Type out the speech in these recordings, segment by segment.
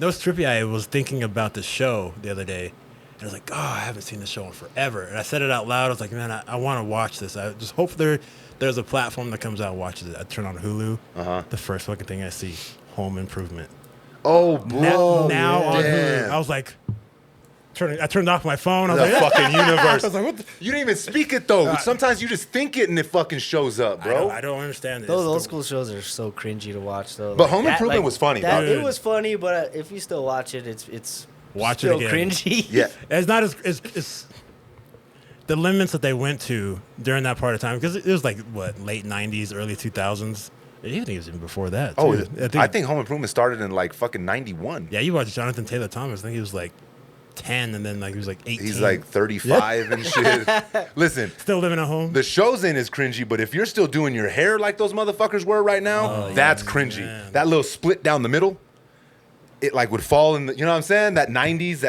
No, it's trippy. I was thinking about the show the other day, and I was like, "Oh, I haven't seen the show in forever." And I said it out loud. I was like, "Man, I want to watch this. I just hope there's a platform that comes out and watches it." I turn on Hulu. The first fucking thing I see, Home Improvement. Oh, bro. Now on damn. Hulu, I was like, I turned off my phone. I The was like, fucking universe. I was like, what? You didn't even speak it though. Sometimes you just think it and it fucking shows up, bro. I don't understand it. Those It's old the- school shows are so cringy to watch, though. But Home Improvement was funny, That, dog. it was funny, but if you still watch it, it's Watch it still again. cringy. Yeah. It's not as the limits that they went to during that part of time, because it was like what, late '90s, early 2000s. Even before that. Oh, too. I think Home Improvement started in like fucking 91. Yeah, you watched Jonathan Taylor Thomas. I think he was like 10, and then like he was like 18. He's like 35 and shit. Listen, still living at home. the show's in is cringy, but if you're still doing your hair like those motherfuckers were right now, that's cringy. man. That little split down the middle, it like would fall in the, you know what I'm saying? That 90s,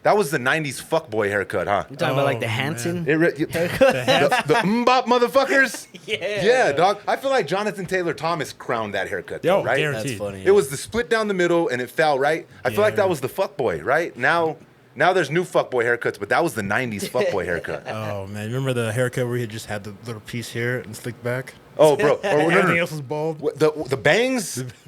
that was the 90s fuckboy haircut, huh? You talking about like the Oh, Hanson? The mbop motherfuckers? Yeah. Yeah, dog. I feel like Jonathan Taylor Thomas crowned that haircut, though, Yo, right? guaranteed. That's funny. It was the split down the middle and it fell, right? I feel like Yeah. that was the fuckboy, right? Now there's new fuckboy haircuts, but that was the 90s fuckboy haircut. Oh man, remember the haircut where he just had the little piece here and slicked back? Oh, bro. Or, Everything else was bald. The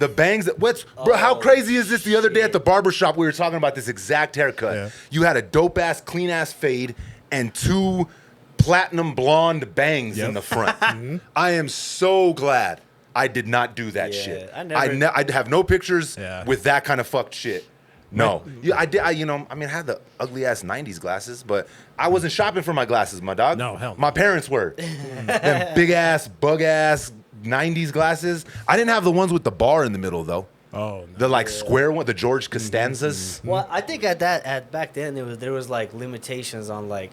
bangs, bro, how crazy is this? The other day at the barber shop, we were talking about this exact haircut. Yeah. You had a dope ass, clean ass fade and two platinum blonde bangs in Yep. the front. I am so glad I did not do that Yeah, shit. I I have no pictures Yeah. with that kind of fucked shit. No, I did. I had the ugly ass '90s glasses, but I wasn't shopping for my glasses, my dog. No, hell no. My parents were. Them big ass, bug ass '90s glasses. I didn't have the ones with the bar in the middle though. Oh, no. The like square one, the George Costanzas. Well, I think back then there was like limitations on like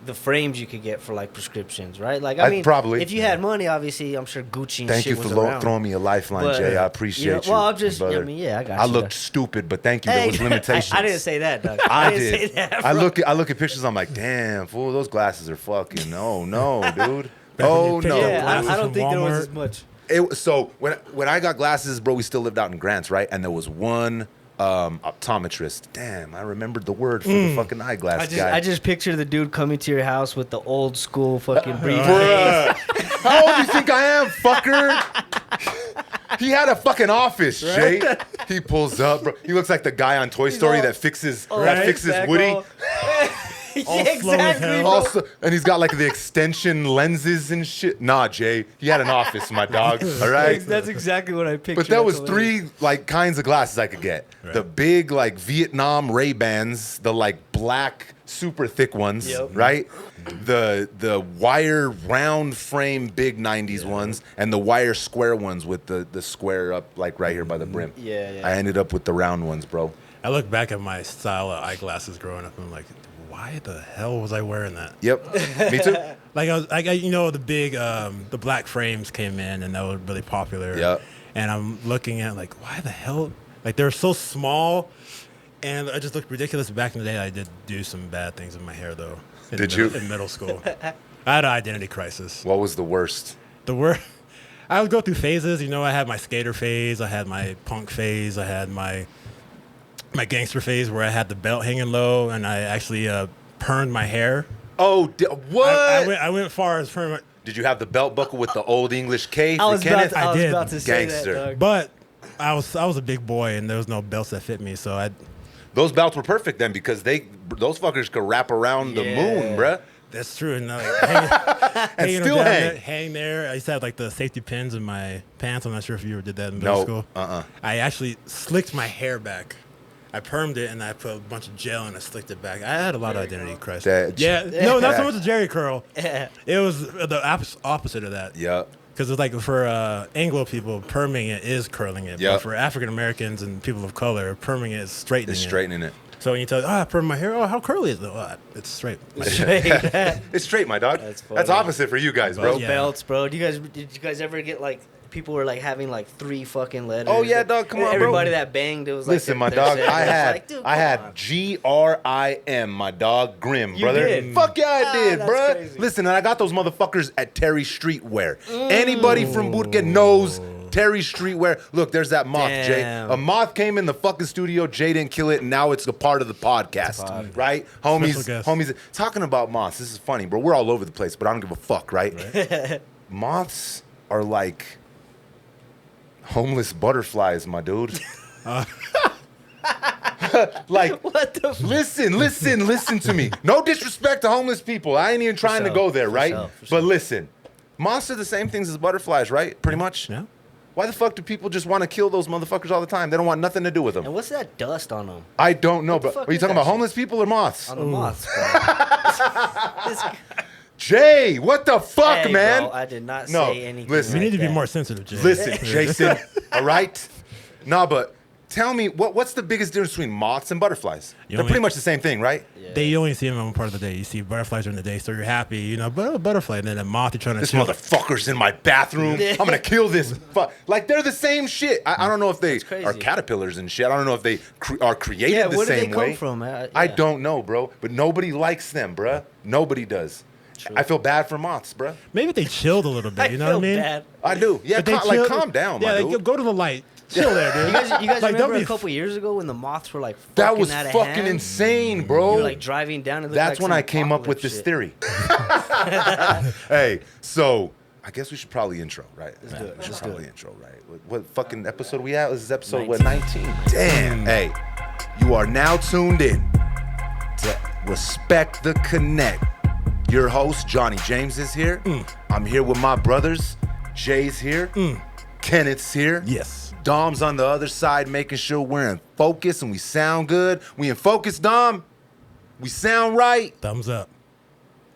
the frames you could get for like prescriptions, right? Like I mean, probably. if you had money, obviously, I'm sure Gucci and Thank shit you was for around. throwing me a lifeline, But, Jay. I appreciate you. Well, I'm just, brother. I mean, yeah, I got I you. looked stupid, but thank you. There was limitations. I didn't say that, Doug. I didn't did. say that. I bro. look at pictures. I'm like, damn, fool, those glasses are fucking. Oh no, dude. Oh when you no. picked up Yeah, glasses I don't from think there was Walmart. as much. So when I got glasses, bro, we still lived out in Grants, right? And there was one optometrist. Damn, I remembered the word for the fucking eyeglass guy. I just picture the dude coming to your house with the old school fucking briefcase. Bruh, how old do you think I am, fucker? He had a fucking office, Jay. He pulls up, bro. He looks like the guy on Toy Story all- that fixes Exactly. Woody. All Yeah, slow as exactly. hell. bro. Also, and he's got like the extension lenses and shit. Nah, Jay, he had an office, my dog. All right. That's exactly what I pictured. But that was That's hilarious. 3 like kinds of glasses I could get. Right. The big like Vietnam Ray-Bans, the like black super thick ones, Yep. right? The wire round frame big 90s ones and the wire square ones with the square up like right here by the brim. Yeah. I ended up with the round ones, bro. I look back at my style of eyeglasses growing up, and I'm like, why the hell was I wearing that? Yep. Me too. Like the big, the black frames came in, and that was really popular. Yep. And I'm looking at like, why the hell? Like they're so small, and I just looked ridiculous. Back in the day, I did do some bad things with my hair, though. Did you? In middle school, I had an identity crisis. What was the worst? The word. I would go through phases. I had my skater phase, I had my punk phase, I had my gangster phase where I had the belt hanging low, and I actually permed my hair. Oh, what? I went far as perm. Did you have the belt buckle with the old English K for I was Kenneth? about did. to say Gangster. that, dog. But I was a big boy, and there was no belts that fit me, so I. Those belts were perfect then because those fuckers could wrap around the moon, bruh. That's true. And hanging still them down hang. there, hang there. I used to have like the safety pins in my pants. I'm not sure if you ever did that in middle No. school. I actually slicked my hair back. I permed it and I put a bunch of gel and I slicked it back. I had a lot of identity crisis. That- Yeah, no, not so much a Jerry curl. It was the opposite of that. Yep. Because it's like for Anglo people, perming it is curling it. Yep. But for African Americans and people of color, perming it is straightening It's it. straightening it. So when you tell, I perm my hair, how curly is it? It's straight. It's straight, my dog. That's That's funny. opposite for you guys, bro. Yeah. Belts, bro. Did you guys ever get like people were like having like 3 fucking letters? Oh, yeah, Like, dog, come on, bro. Everybody that banged, it was like Listen, my their dog, set. I It's had like, dude, I come had on. GRIM, my dog, Grim, You brother. did? Fuck yeah, I did, that's bruh. crazy. Listen, and I got those motherfuckers at Terry Streetwear. Anybody from Burke knows Terry Streetwear. Look, there's that moth, Jay. Damn. A moth came in the fucking studio. Jay didn't kill it, and now it's a part of the podcast, right? Special guest. Homies. Talking about moths, this is funny, bro. We're all over the place, but I don't give a fuck, right? Moths are like homeless butterflies, my dude. Like, What the f- listen to me. No disrespect to homeless people. I ain't even trying to sure, go there, for right? sure, for But sure. listen, moths are the same things as butterflies, right? Pretty much. Yeah. Why the fuck do people just want to kill those motherfuckers all the time? They don't want nothing to do with them. And what's that dust on them? I don't know, What the but fuck are you is talking that about shit? homeless people or moths? On the moths, bro. This- Jay, what the fuck, Hey, man? bro, I did not No, say anything. listen. We like need to be that. more sensitive, Jay. Listen, Jason, all right? Nah, but tell me, what's the biggest difference between moths and butterflies? You They're only- pretty much the same thing, right? Yeah. You only see them on one part of the day. You see butterflies during the day, so you're happy, you know. But a butterfly, and then a moth, you're trying to This chill. motherfucker's in my bathroom. Yeah. I'm gonna kill this. Like they're the same shit. I don't know if they crazy. are caterpillars and shit. I don't know if they are created Yeah, the where do they same come way. from? I Yeah. don't know, bro. But nobody likes them, bruh. Nobody does. True. I feel bad for moths, bruh. Maybe they chilled a little bit. I You know feel what I mean? bad. I do. Yeah, But they chilled- calm down, Yeah, my like, dude. go to the light. Chill there, dude. You guys Like, remember don't a be- couple years ago when the moths were like That fucking was out of fucking hand? insane, bro. You were like driving down and That's when I came up with this theory. Hey, so I guess we should probably intro, right? Let's do it. We should Let's do probably it. intro, right? What fucking episode we at? This is episode 19. Damn. Hey, you are now tuned in to Respect the Connect. Your host, Johnny James, is here. I'm here with my brothers. Jay's here. Kenneth's here. Yes. Dom's on the other side, making sure we're in focus and we sound good. We in focus, Dom? We sound right? Thumbs up.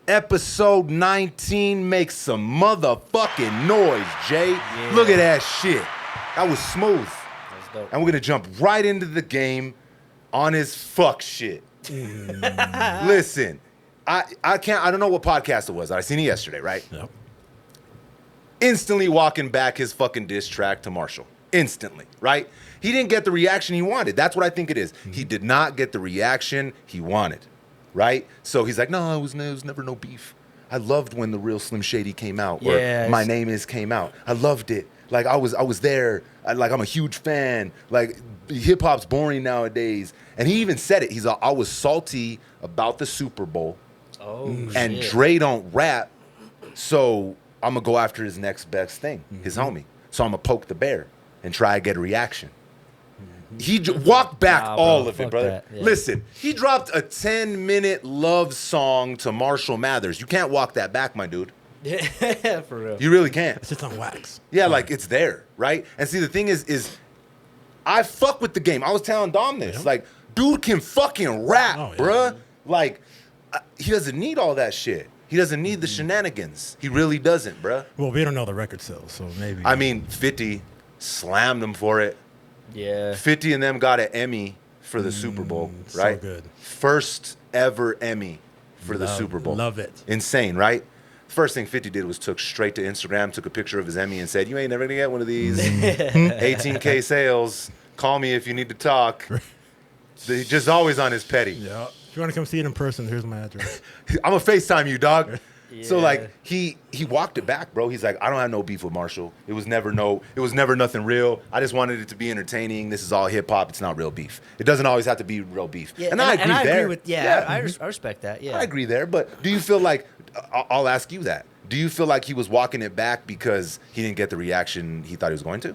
Episode 19 makes some motherfucking noise, Jay. Look at that shit. That was smooth. That's dope. And we're gonna jump right into the game on his fuck shit. Listen, I don't know what podcast it was. I seen it yesterday, right? Yep. Instantly walking back his fucking diss track to Marshall. Instantly, right? He didn't get the reaction he wanted. That's what I think it is. He did not get the reaction he wanted, right? So he's like, no, it was never no beef. I loved when the real Slim Shady came out, or Yes. My Name Is came out. I loved it. Like I was there. I'm a huge fan. Like hip hop's boring nowadays. And he even said it. He's like, I was salty about the Super Bowl, Oh, and shit. Dre don't rap, so I'm gonna go after his next best thing, his homie. So I'm gonna poke the bear and try to get a reaction. He walked back Nah, bro, all of it, fuck brother. that, yeah. Listen, he dropped a 10-minute love song to Marshall Mathers. You can't walk that back, my dude. Yeah, for real. You really can't. It's just on wax. Yeah, like it's there, right? And see, the thing is I fuck with the game. I was telling Dom this. Yeah. Like, dude can fucking rap, Oh, yeah. bruh. Like, he doesn't need all that shit. He doesn't need the shenanigans. He really doesn't, bruh. Well, we don't know the record sales, so maybe. I mean, 50 slammed him for it. Yeah. 50 and them got an Emmy for the Super Bowl, so right? good. First ever Emmy for the Love- Super Bowl. love it. Insane, right? First thing 50 did was took straight to Instagram, took a picture of his Emmy and said, you ain't never gonna get one of these. 18K sales. Call me if you need to talk. He's just always on his petty. Yeah. If you want to come see it in person, here's my address. I'm gonna FaceTime you, dog. So Yeah. like he walked it back, bro. He's like, I don't have no beef with Marshall. It was never nothing real. I just wanted it to be entertaining. This is all hip hop. It's not real beef. It doesn't always have to be real beef. Yeah, and I agree there. with I respect that. Yeah. I agree there. But do you feel like I'll ask you that? Do you feel like he was walking it back because he didn't get the reaction he thought he was going to?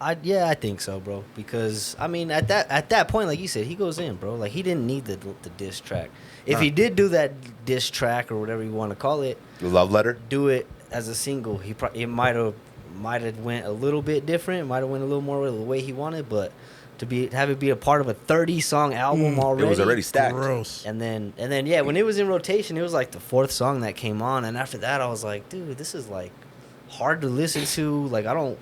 I think so, bro. Because I mean, at that point, like you said, he goes in, bro. Like he didn't need the diss track. If he did do that diss track or whatever you want to call it, The love letter? do it as a single, it might have went a little bit different. Might have went a little more the way he wanted, but to have it be a part of a 30-song album already. It was already stacked. Gross. And then yeah, when it was in rotation, it was like the fourth song that came on, and after that, I was like, dude, this is like hard to listen to. Like I don't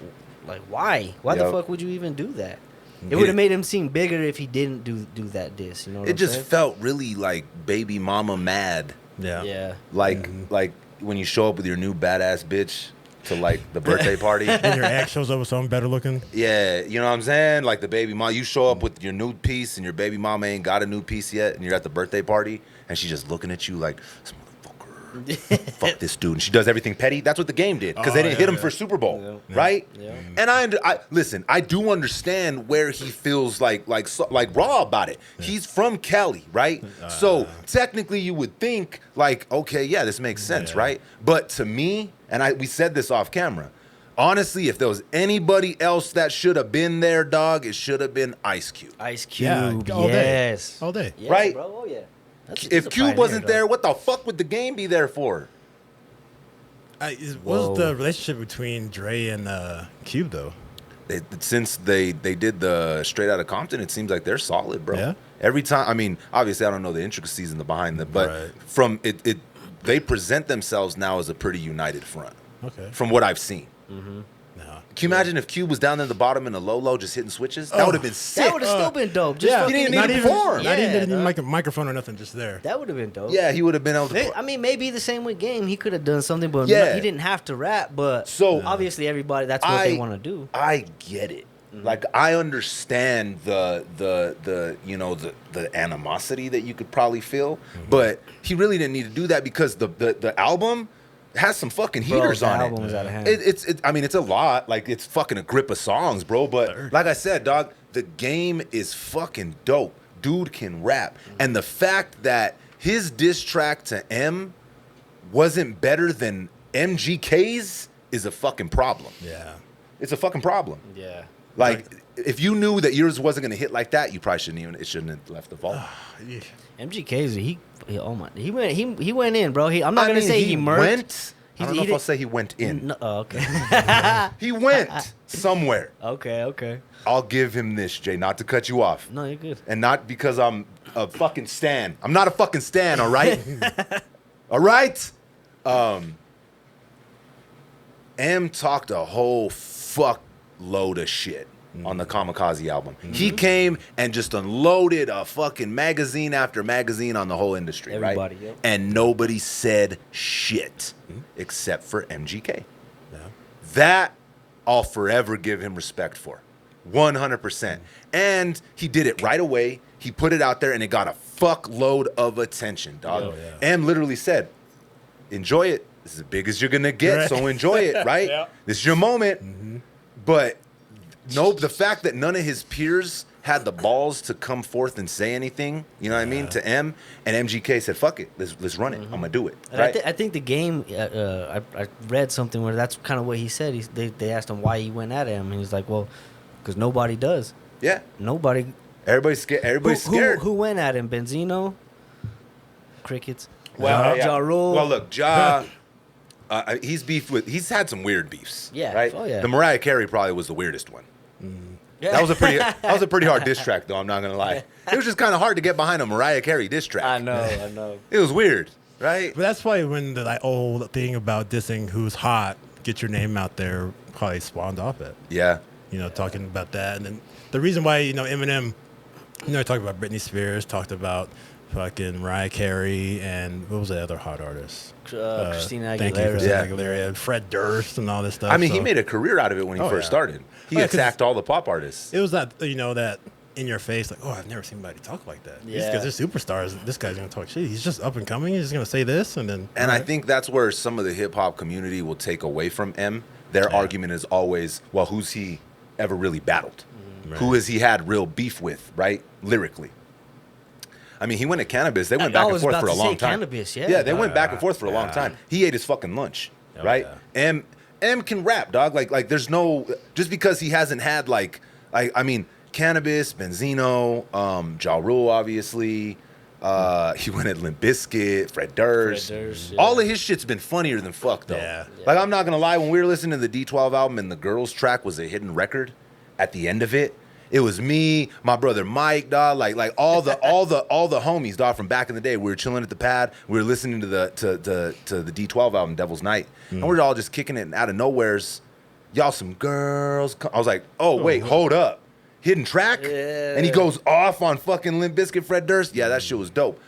like why the Yep. fuck would you even do that? It It- would have made him seem bigger if he didn't do that diss. You know what It I'm just saying? felt really like baby mama mad. Yeah. Yeah. Like when you show up with your new badass bitch to like the birthday party. And your ex shows up with something better looking. Yeah, you know what I'm saying? Like the baby mom, you show up with your new piece and your baby mama ain't got a new piece yet, and you're at the birthday party and she's just looking at you like, this motherfucker. Fuck this dude. And she does everything petty. That's what the game did because they didn't hit him for Super Bowl, right? Yeah. And I listen. I do understand where he feels like raw about it. He's from Cali, right? So technically, you would think like, okay, yeah, this makes sense, right? But to me, and we said this off camera. Honestly, if there was anybody else that should have been there, dog, it should have been Ice Cube. Ice Cube, all day. yes. All day. Yeah, Right? bro. Oh, yeah. He's If a Cube pioneer, wasn't dog. there, what the fuck would the game be there for? What was the relationship between Dre and Cube, though? Since they did the Straight Outta Compton, it seems like they're solid, bro. Yeah? Every time, I mean, obviously I don't know the intricacies in the behind them, but Right. from it, they present themselves now as a pretty united front. Okay. From what I've seen. No. Can you imagine if Cube was down in the bottom in a low just hitting switches? That would have been sick. That would have still been dope. Just Yeah, fucking- He didn't not need to even, perform. not even Yeah, didn't dog. need a microphone or nothing, just there. That would have been dope. Yeah, he would have been able to. I mean, maybe the same with Game. He could have done something, but Yeah. he didn't have to rap. But So- obviously, everybody, that's what they want to do. I get it. Like I understand the you know the animosity that you could probably feel, but he really didn't need to do that because the album has some fucking Bro, heaters the on album it. is out of hand. I mean, it's a lot. Like it's fucking a grip of songs, bro. But like I said, dog, the game is fucking dope. Dude can rap, and the fact that his diss track to M wasn't better than MGK's is a fucking problem. Yeah. It's a fucking problem. Yeah. Like, if you knew that yours wasn't gonna hit like that, you probably shouldn't have left the vault. MGK's oh my, he went in, bro. I'm not I gonna mean, say he murked. went. I don't know if I'll did- say he went in. No, oh, okay. He went somewhere. okay. I'll give him this, Jay, not to cut you off, No, you're good. and not because I'm a fucking stan. I'm not a fucking stan, all right? All right. M talked a whole fuck load of shit on the Kamikaze album. He came and just unloaded a fucking magazine after magazine on the whole industry, Everybody, right? yep. And nobody said shit except for MGK. Yeah. That I'll forever give him respect for. 100%. And he did it right away. He put it out there and it got a fuckload of attention, dog. Oh, yeah. M literally said, enjoy it. This is as big as you're gonna get, Right. so enjoy it, right? Yeah. This is your moment. But no, the fact that none of his peers had the balls to come forth and say anything, you know what I mean, to M, and MGK said, "Fuck it, let's run it. I'm gonna do it." And Right? I think the game. I read something where that's kind of what he said. They asked him why he went at him, and he's like, "Well, because nobody does. Yeah. Nobody. Everybody's scared. Everybody's scared. Who went at him? Benzino, Crickets. Well, Ja Rule. Well, look, Ja. He's had some weird beefs. Yeah. Right. Oh, yeah. The Mariah Carey probably was the weirdest one. Yeah. That was a pretty hard diss track, though. I'm not gonna lie. It was just kind of hard to get behind a Mariah Carey diss track. I know. It was weird, right? But that's why when the old thing about dissing who's hot, get your name out there, probably spawned off it. Yeah. Talking about that. And then the reason why, Eminem, talked about Britney Spears, talked about fucking Mariah Carey, and what was the other hot artist? Christina Thank you, Aguilera. Christina Yeah. Aguilera, and Fred Durst, and all this stuff. I mean, he So made a career out of it when he Oh, first yeah. started. He Oh, yeah, 'cause- attacked all the pop artists. It was that, that in your face, like, oh, I've never seen anybody talk like that. These Yeah. guys are superstars. This guy's going to talk shit. He's just up and coming. He's just going to say this, and then. And I think that's where some of the hip hop community will take away from M. Their argument is always, well, who's he ever really battled? Right. Who has he had real beef with, right? Lyrically. I mean, he went at Cannabis. They went back I and was forth about for a to say long time. Cannabis, yeah. Yeah, they went back and forth for a long Yeah. time. He ate his fucking lunch, Oh, right? yeah. M can rap, dog. Like there's no, just because he hasn't had I mean, Cannabis, Benzino, Ja Rule, obviously. He went at Limp Bizkit, Fred Durst. Durst, All of his shit's been funnier than fuck, though. Yeah. Like, I'm not gonna lie, when we were listening to the D12 album and the Girls track was a hidden record at the end of it, it was me, my brother Mike, dog, like all the homies, dog, from back in the day. We were chilling at the pad, we were listening to the D12 album, Devil's Night, and we were all just kicking it, and out of nowhere's, y'all some girls. I was like, oh wait, hold up. Hidden track? Yeah. And he goes off on fucking Limp Bizkit, Fred Durst. Yeah, that shit was dope.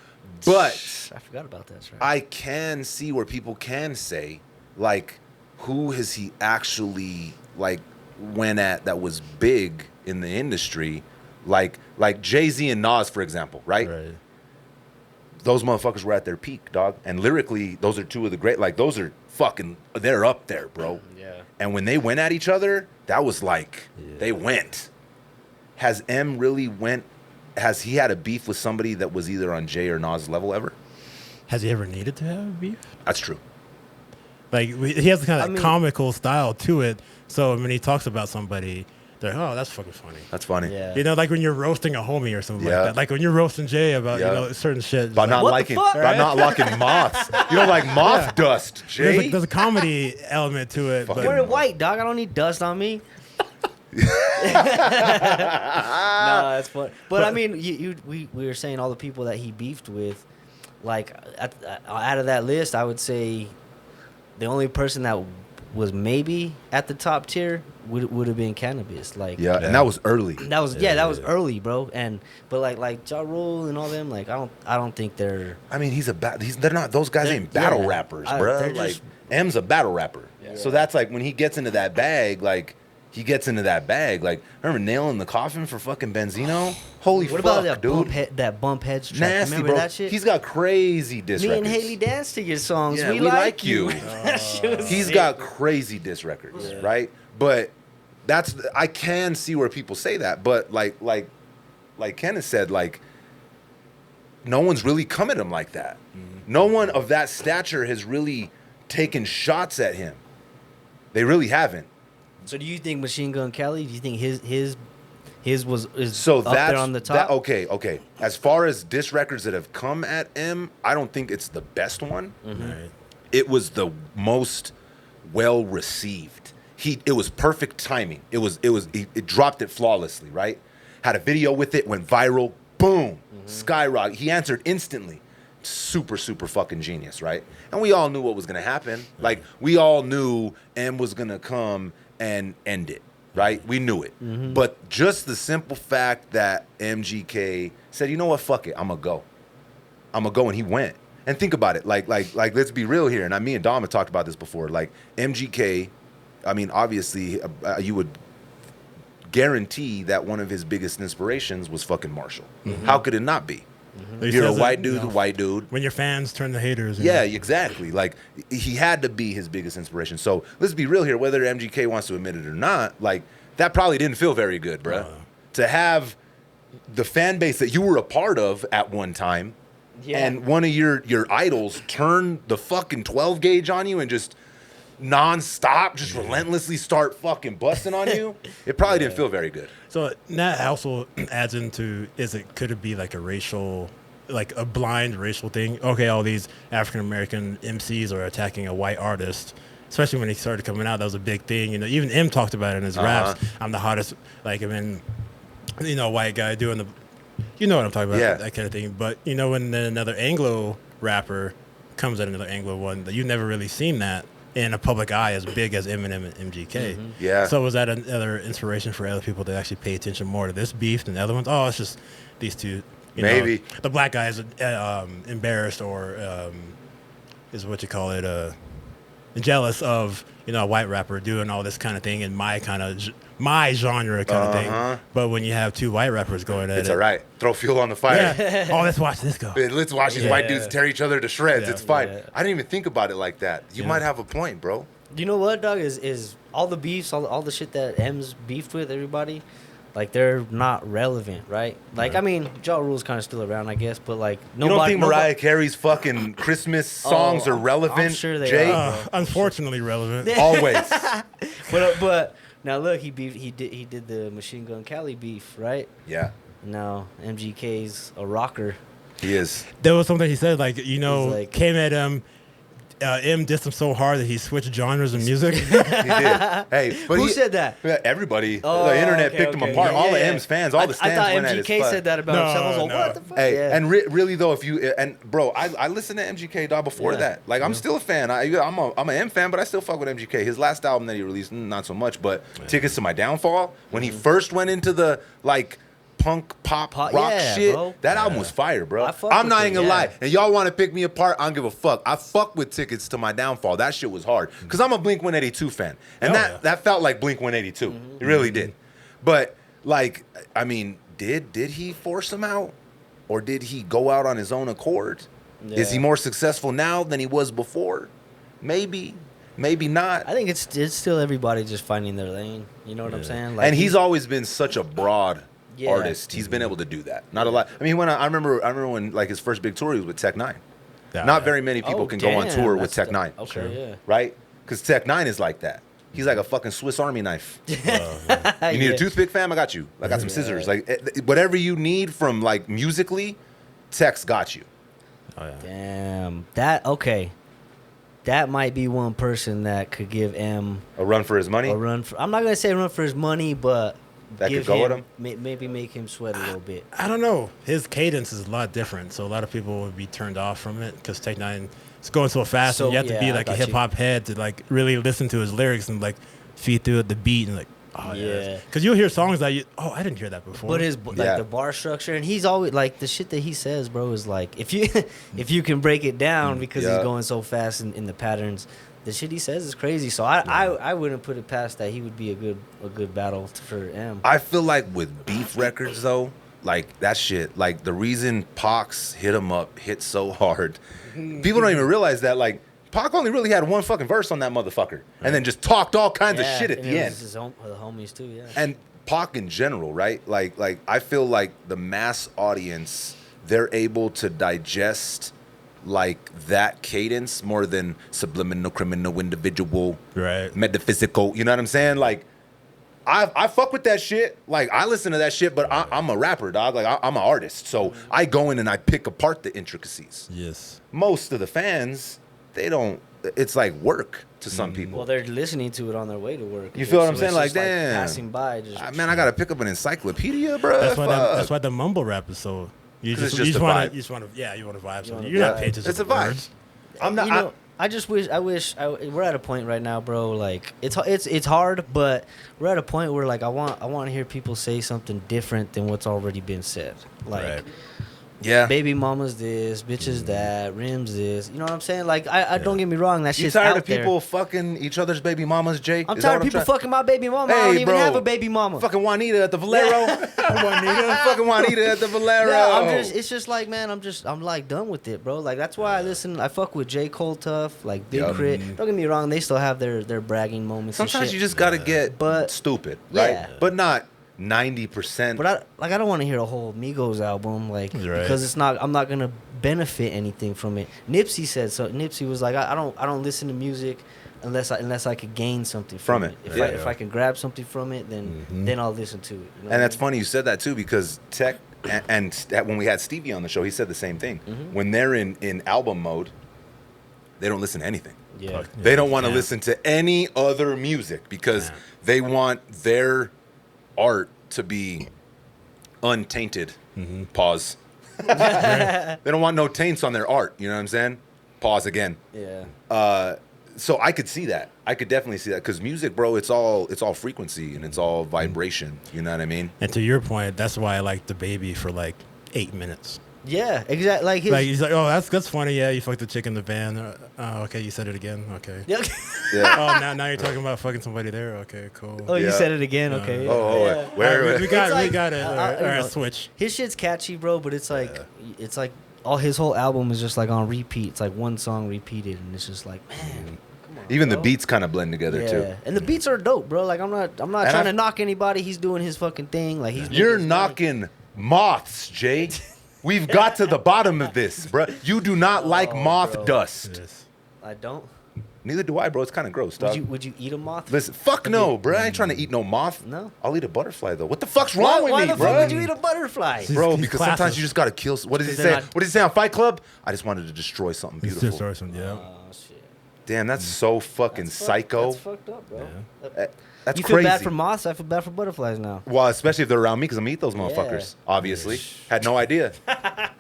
But I forgot about that. Right. I can see where people can say, like, who has he actually, like, went at that was big in the industry? Like Jay-Z and Nas, for example, right? Right. those motherfuckers were at their peak, dog. And lyrically, those are two of the great. Like those are fucking. They're up there, bro. Yeah. And when they went at each other, that was like they went. Has M really went? Has he had a beef with somebody that was either on Jay or Nas level ever? Has he ever needed to have a beef? That's true. Like he has kind of comical style to it. So when he talks about somebody, they're like, oh, that's fucking funny. That's funny. Yeah. You know, like when you're roasting a homie or something Yeah. like that. Like when you're roasting Jay about Yeah. you know certain shit. About not What the liking, fuck? about not liking moths. You don't like moth dust, Jay. There's a comedy element to it. Fucking- But We're white, dog. I don't need dust on me. No, that's fun. But I mean, we were saying all the people that he beefed with, like out of that list, I would say the only person that was maybe at the top tier would have been Cannabis. Like Yeah, and that was early. that was that was early, bro. But like Ja Rule and all them, like I don't think they're. I mean, they're not. Those guys ain't battle yeah. rappers, They're bro. just- Like M's a battle rapper, so that's like when he gets into that bag, like. He gets into that bag. Like, remember Nailing the Coffin for fucking Benzino? Holy What fuck, about that dude. bump heads track? Nasty, Remember bro. that shit? He's got crazy diss Me and records. Haley danced to your songs. Yeah, we we like like you. That shit was He's sick. got crazy diss records, right? But I can see where people say that. But like Kenneth said, like, no one's really come at him like that. No one of that stature has really taken shots at him. They really haven't. So do you think Machine Gun Kelly? Do you think his is So up that's there on the top? okay. As far as diss records that have come at M, I don't think it's the best one. Right. It was the most well received. It was perfect timing. It dropped it flawlessly, right? Had a video with it, went viral, boom, skyrocket. He answered instantly. Super fucking genius, right? And we all knew what was gonna happen. Like we all knew M was gonna come and end it, right? We knew it. But just the simple fact that MGK said, you know what, fuck it, I'm gonna go, and he went. And think about it, like let's be real here. And me and Dom have talked about this before. Like MGK, I mean, obviously, you would guarantee that one of his biggest inspirations was fucking Marshall. How could it not be? He You're a says white it, dude, you know, the white dude. When your fans turn to haters. Yeah, exactly. Like he had to be his biggest inspiration. So let's be real here. Whether MGK wants to admit it or not, like that probably didn't feel very good, bruh. To have the fan base that you were a part of at one time, and one of your idols turn the fucking 12 gauge on you and just nonstop, just relentlessly start fucking busting on you. It probably didn't feel very good. So that also adds into could it be like a racial, like a blind racial thing? Okay, all these African American MCs are attacking a white artist, especially when he started coming out. That was a big thing. You know, even M talked about it in his raps. I'm the hottest. Like I mean, you know, white guy doing the, you know what I'm talking about, Yeah. that kind of thing. But you know, when then another Anglo rapper comes at another Anglo one, you've never really seen that in a public eye as big as Eminem and MGK. Yeah. So was that another inspiration for other people to actually pay attention more to this beef than the other ones? Oh, it's just these two. You Maybe. know, the black guy is embarrassed or is what you call it, jealous of, you know, a white rapper doing all this kind of thing in my kind of my genre kind of thing. But when you have two white rappers going at It's it, all right. Throw fuel on the fire. yeah. Oh, let's watch this go. Let's watch these white dudes tear each other to shreds. Yeah. It's fine. Yeah. I didn't even think about it like that. You might have a point, bro. You know what, dog? Is all the beefs, all the shit that M's beefed with everybody, like they're not relevant, right? Like I mean, Ja Rule's kind of still around, I guess, but like You don't think Mariah Carey's fucking Christmas songs are relevant, I'm sure they Jay? are. Unfortunately relevant. Always. But now look, he did the Machine Gun Kelly beef, right? Yeah, Now MGK's a rocker. he is. There was something he said, like, you know, He's like- came at him. M dissed him so hard that he switched genres of music. He did. Hey, but Who said that? Everybody. Oh, the internet okay, picked him okay. apart. Yeah, all the yeah. M's fans, all the stands I thought went at his MGK butt. said that about No, himself. I was like, no. what the fuck? Hey, Yeah. and really though, if you and bro, I listened to MGK dog before Yeah. that. Like I'm still a fan. I'm an M fan, but I still fuck with MGK. His last album that he released, not so much. But Tickets to My Downfall, when he first went into the like punk pop rock yeah, shit, bro. that album was fire, bro. I fuck I'm with not it, even gonna yeah. lie. And y'all want to pick me apart? I don't give a fuck. I fuck with Tickets to My Downfall. That shit was hard because I'm a Blink 182 fan, and Hell yeah. that felt like Blink 182. It really did. But like, I mean, did he force him out? Or did he go out on his own accord? Is he more successful now than he was before? Maybe. Maybe not. I think it's still everybody just finding their lane. You know what I'm saying? Like And he's always been such a broad Yeah. artist. He's been able to do that. Not a lot. I mean, I remember when like his first big tour he was with Tech Nine. Not very many people can go on tour with Tech Nine. Okay, yeah. Right? Because Tech Nine is like that. He's like a fucking Swiss Army knife. You need a toothpick, fam? I got you. I got some scissors. Like whatever you need from like musically, Tech's got you. Oh, yeah. Damn. That might be one person that could give M A run for his money. a run for. I'm not gonna say a run for his money, but That give could go with him? Maybe make him sweat a little bit. I don't know. His cadence is a lot different, so a lot of people would be turned off from it because Tech Nine is going so fast, So, and you have to be yeah, I like a got you. hip hop head to like really listen to his lyrics and like feed through the beat and like, oh Yeah. because you'll hear songs that I didn't hear that before. But his like Yeah. the bar structure, and he's always like the shit that he says, bro, is like if you can break it down because Yeah. he's going so fast in the patterns, the shit he says is crazy. So I wouldn't put it past that he would be a good battle for M. I feel like with beef records though, like that shit, like the reason Pox hit him up hit so hard, people don't even realize that like Pac only really had one fucking verse on that motherfucker, and then just talked all kinds of shit at and the it end. was his the homies too, yeah. And Pac in general, right? Like I feel like the mass audience, they're able to digest like that cadence more than subliminal, criminal, individual, Right. metaphysical. You know what I'm saying? Like I fuck with that shit. Like I listen to that shit, but I'm a rapper, dog. Like I'm an artist, so I go in and I pick apart the intricacies. Yes. Most of the fans, they don't. It's like work to some people. Well, they're listening to it on their way to work. You feel what I'm So saying? it's Like, just, damn. passing by. Just Man, I gotta pick up an encyclopedia, bro. That's why the mumble rap is so. You 'Cause just, it's just you just a want vibe. to. You just want to. Yeah, you want to vibe. So wanna you're not vibe. paying attention It's to a the vibe. words. I'm not. You know, I just wish. We're at a point right now, bro. Like it's hard, but we're at a point where like I want to hear people say something different than what's already been said. Like. Right. yeah. Baby mama's this, bitches that, rims this. You know what I'm saying? Like, I don't get me wrong, that You shit's tired out of people fucking each other's baby mamas, Jake? I'm Is that tired of what people trying- fucking my baby mama. I Hey, don't even bro. have a baby mama. Fucking Juanita at the Valero. Juanita. Fucking Juanita at the Valero. No, it's just like, man, I'm like done with it, bro. Like that's why I fuck with J. Cole tough, like Big Yup. Crit. Don't get me wrong, they still have their bragging moments. Sometimes and shit. you just gotta get But- stupid, right? Yeah. But not 90%. But I don't want to hear a whole Migos album, like Right. because I'm not gonna benefit anything from it. Nipsey said so. Nipsey was like, I don't listen to music unless I could gain something from it. If I can grab something from it, then I'll listen to it. You know what And I that's mean? funny you said that too, because Tech and when we had Stevie on the show, he said the same thing. When they're in album mode, they don't listen to anything. Yeah. They don't want to Yeah. listen to any other music because Yeah. they want their art to be untainted. Pause. They don't want no taints on their art. You know what I'm saying? Pause again. Yeah. So I could see that. I could definitely see that because music, bro, it's all frequency and it's all vibration. You know what I mean? And to your point, that's why I like the baby for like 8 minutes. Yeah, exactly. Like his. Like he's like, oh, that's funny. Yeah, you fucked the chick in the van. Oh, okay, you said it again. Okay. Yeah. Yeah. Oh, now you're talking about fucking somebody there. Okay, cool. Oh, you Yeah. said it again. Okay. Oh, Yeah. where? we got It's like, we got it. you All right, know, switch. His shit's catchy, bro, but it's like all his whole album is just like on repeat. It's like one song repeated, and it's just like, man. Come on, Even the bro. beats kind of blend together Yeah, too. and the beats are dope, bro. Like I'm not trying to knock anybody. He's doing his fucking thing. Like he's You're making his knocking moths, Jay. We've got to the bottom of this, bro. You do not like moth bro. dust. Yes. money. I don't. Neither do I, bro. It's kind of gross, dog. Would you eat a moth? Listen, fuck no, bro. I ain't trying to eat no moth. No? I'll eat a butterfly though. What the fuck's wrong with Why me, the bro? fuck would you eat a butterfly? See, Bro, He's because classist. sometimes you just gotta kill. What does he Because they're say? not- What does he say on Fight Club? I just wanted to destroy something It's beautiful. just awesome. Yeah. Oh shit. Damn, that's so fucking That's psycho. That's fucked up, bro. That's You crazy. feel bad for moths? I feel bad for butterflies now. Well, especially if they're around me, because I'm gonna eat those motherfuckers. Obviously, had no idea.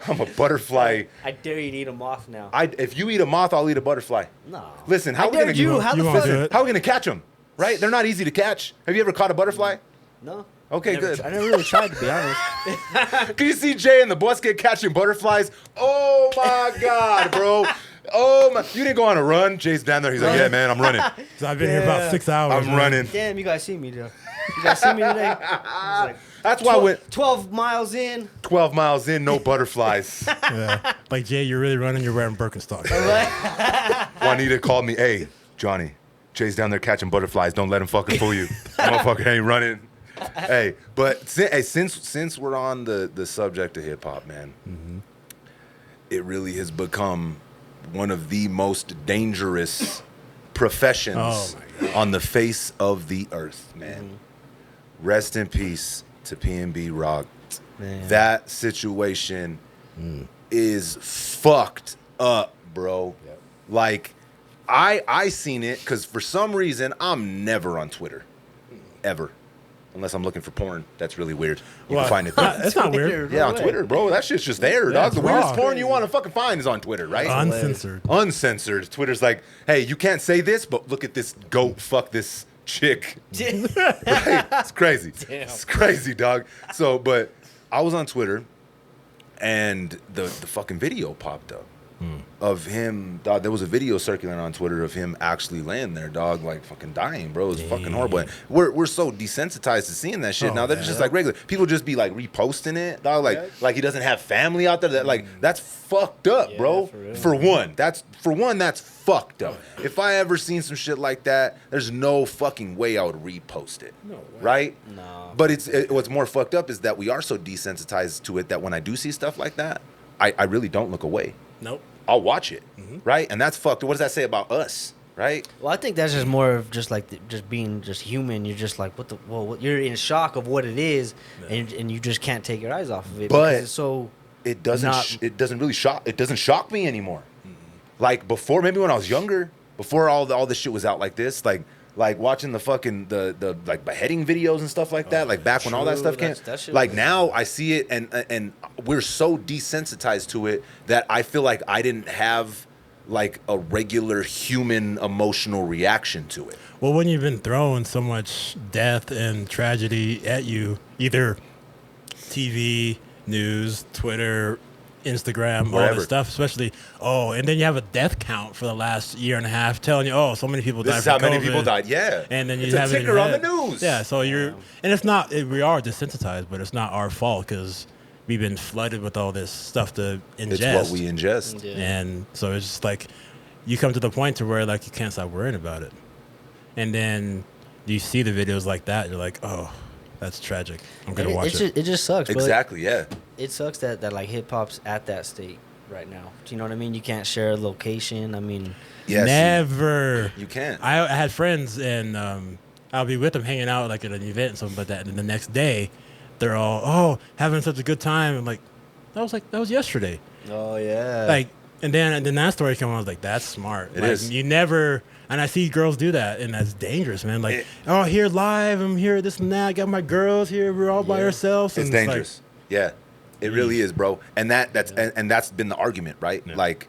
I'm a butterfly. I dare you to eat a moth now. If you eat a moth, I'll eat a butterfly. No. Listen, how I we gonna dared you. How you the won't fuck? do it. How are we gonna catch them? Right? They're not easy to catch. Have you ever caught a butterfly? No. Okay, Never good. I never really tried, to be honest. Can you see Jay and the bus get catching butterflies? Oh my God, bro. Oh my! You didn't go on a run. Jay's down there. He's like, "Yeah, man, I'm running. So I've been here about 6 hours. I'm man. running." Damn, you guys see me, though. You guys see me today? Like, That's why I went 12 miles in. 12 miles in, no butterflies. Yeah. Like, Jay, you're really running, you're wearing Birkenstocks. Juanita called me, hey, Johnny, Jay's down there catching butterflies. Don't let him fucking fool you. Motherfucker ain't running. Hey, but since we're on the subject of hip hop, man, it really has become one of the most dangerous professions on the face of the earth, man. Rest in peace to PNB Rock. Man. That situation is fucked up, bro. Yep. Like, I seen it because for some reason I'm never on Twitter, ever, unless I'm looking for porn. That's really weird. You Well, can find it there. That's not weird. Yeah, on Twitter, bro. That shit's just there, dog. it's The weirdest raw. porn you want to fucking find is on Twitter, right? Uncensored. Uncensored. Twitter's like, hey, you can't say this, but look at this goat fuck this chick. Right? It's crazy. It's crazy, dog. So, but I was on Twitter, and the fucking video popped up of him. Dog, there was a video circulating on Twitter of him actually laying there, dog, like fucking dying, bro. It was fucking horrible. And we're so desensitized to seeing that shit now that it's just like regular. People just be like reposting it, dog, like he doesn't have family out there. That like that's fucked up, bro. For one, that's fucked up. If I ever seen some shit like that, there's no fucking way I would repost it. No way. Right? No. But what's more fucked up is that we are so desensitized to it that when I do see stuff like that, I really don't look away. Nope. I'll watch it, right? And that's fucked. What does that say about us, right? Well, I think that's just more of just like just being just human. You're just like, you're in shock of what it is, and you just can't take your eyes off of it. But because it's so it doesn't not- it doesn't really shock. It doesn't shock me anymore. Like before, maybe when I was younger, before all this shit was out like this, like watching the fucking the like beheading videos and stuff like that, like back when all that true. stuff came. That shit Like was- now I see it and we're so desensitized to it that I feel like I didn't have like a regular human emotional reaction to it. Well, when you've been throwing so much death and tragedy at you, either TV, news, Twitter, Instagram, all Wherever. this stuff, especially, and then you have a death count for the last year and a half telling you, so many people This died is from how many COVID. people died. Yeah, And then you it's a have it in ticker your on the head. news. Yeah, so and it's not, we are desensitized, but it's not our fault because we've been flooded with all this stuff to ingest. It's what we ingest. Yeah. And so it's just like, you come to the point to where like you can't stop worrying about it. And then you see the videos like that, you're like, oh, that's tragic. I'm going to watch it. It just sucks. But Exactly. Yeah. it sucks that like hip hop's at that state right now. Do you know what I mean? You can't share a location. I mean, Yes. Never. You can't. I had friends and I'll be with them hanging out like at an event and something like that. And then the next day, they're all, having such a good time. I'm like, that was yesterday. oh yeah, Like, and then that story came on. I was like, that's smart. It Like, is. You never, and I see girls do that, and that's dangerous, man. Like, here live, I'm here, this and that. I got my girls here. We're all by ourselves. It's and dangerous. Yeah, it really is, bro. And that's been the argument, right? Yeah. Like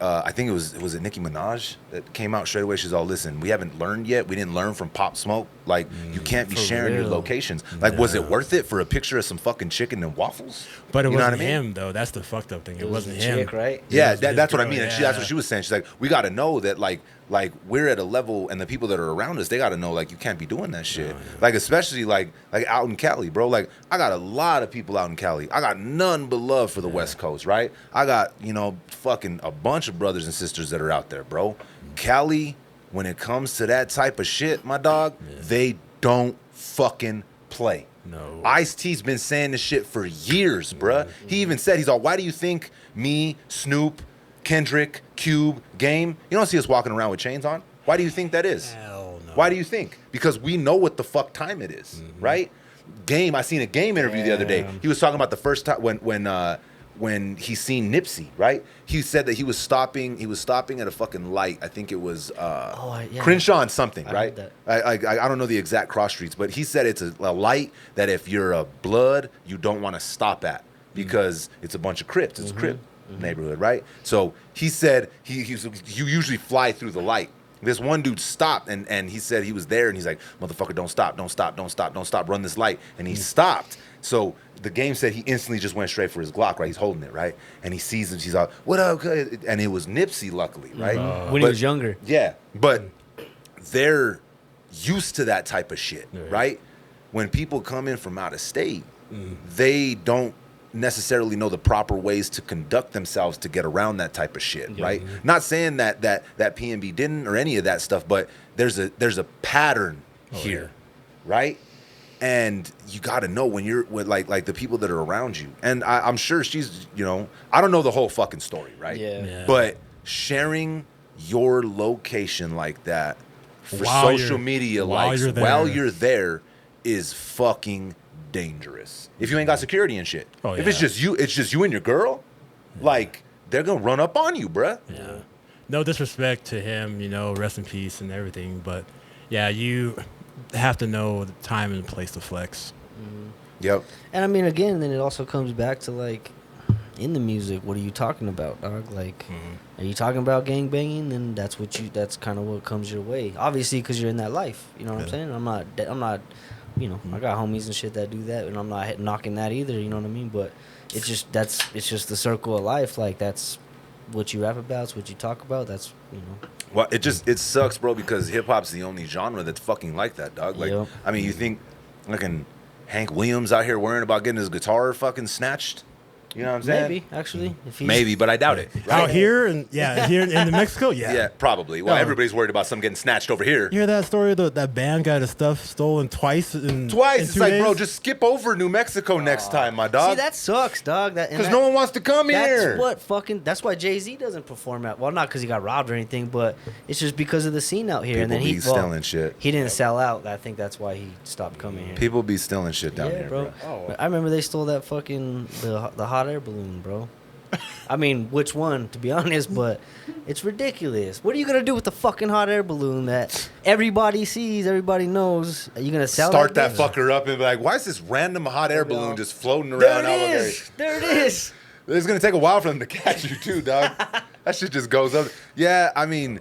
I think it was Nicki Minaj that came out straight away. She's all, listen, we haven't learned yet. We didn't learn from Pop Smoke. Like you can't be For sharing your real. locations. Like, was it worth it for a picture of some fucking chicken and waffles? But it You know wasn't what I mean? him, though. That's the fucked up thing. It, it was wasn't the him. chick, right? Yeah, was his that's what I girl, mean. And that's yeah. what she was saying. She's like, we got to know that, like we're at a level, and the people that are around us, they got to know, like, you can't be doing that shit. Like, especially like out in Cali, bro. Like, I got a lot of people out in Cali. I got none but love for the West Coast, right? I got fucking a bunch of brothers and sisters that are out there, bro. Cali, when it comes to that type of shit, my dog, they don't fucking play. No. Ice-T's been saying this shit for years, bruh. He even said, he's all, why do you think me, Snoop, Kendrick, Cube, Game, you don't see us walking around with chains on? Why do you think that is? Hell no. Why do you think? Because we know what the fuck time it is, right? Game, I seen a Game interview the other day. He was talking about the first time when he seen Nipsey, right? He said that he was stopping at a fucking light. I think it was Crenshaw and something, I right? heard I don't know the exact cross streets, but he said it's a light that if you're a blood, you don't want to stop at because it's a bunch of Crips. It's a Crip neighborhood, right? So he said you usually fly through the light. This one dude stopped and he said he was there and he's like, motherfucker, don't stop, run this light. And he stopped. So the Game said he instantly just went straight for his Glock, right? He's holding it, right? And he sees him, she's like, what up? And it was Nipsey, luckily, right? When he was younger. Yeah, but used to that type of shit, Right. right? When people come in from out of state, they don't necessarily know the proper ways to conduct themselves to get around that type of shit, right? Not saying that PNB didn't or any of that stuff, but there's a pattern here, right? And you got to know when you're with like the people that are around you. And I'm sure she's, you know, I don't know the whole fucking story, right? Yeah. But sharing your location like that for While social you're- media while likes you're while there. you're there is fucking dangerous. If you ain't got security and shit. Oh, If it's yeah. just you and your girl, like they're gonna run up on you, bruh. Yeah. No disrespect to him, you know, rest in peace and everything, but yeah, you have to know the time and place to flex. Yep. And I mean, again, then it also comes back to like, in the music, what are you talking about, dog? Like, are you talking about gang banging? Then that's kind of what comes your way. Obviously, because you're in that life. You know what I'm saying? I'm not, you know, I got homies and shit that do that, and I'm not knocking that either. You know what I mean? But it's just the circle of life. Like that's what you rap about. It's what you talk about. That's, you know. Well, it sucks, bro, because hip hop's the only genre that's fucking like that, dog. Like, Yep. I mean, you think fucking Hank Williams out here worrying about getting his guitar fucking snatched? You know what I'm saying? Maybe actually, if he's, Maybe, but I doubt it. Out here and here in New Mexico, Yeah, probably. Well, No. everybody's worried about something getting snatched over here. You hear that story? That band got his stuff stolen twice in Twice. in It's 2 like, days? bro, just skip over New Mexico next time, my See, dog. that sucks, dog. Because no one wants to come here. That's why Jay-Z doesn't perform at, well, not because he got robbed or anything, but it's just because of the scene out here. People And then be stealing shit. He didn't sell out. I think that's why he stopped coming here. People be stealing shit down yeah, here, bro. bro. I remember they stole that fucking the hot air balloon, bro. I mean, which one, to be honest, but it's ridiculous. What are you gonna do with the fucking hot air balloon that everybody sees, everybody knows? Are you gonna sell Start that bitch? fucker up and be like, why is this random hot air balloon just floating There around it Albuquerque? is. There it is. It's gonna take a while for them to catch you too, dog. That shit just goes up. Yeah, I mean,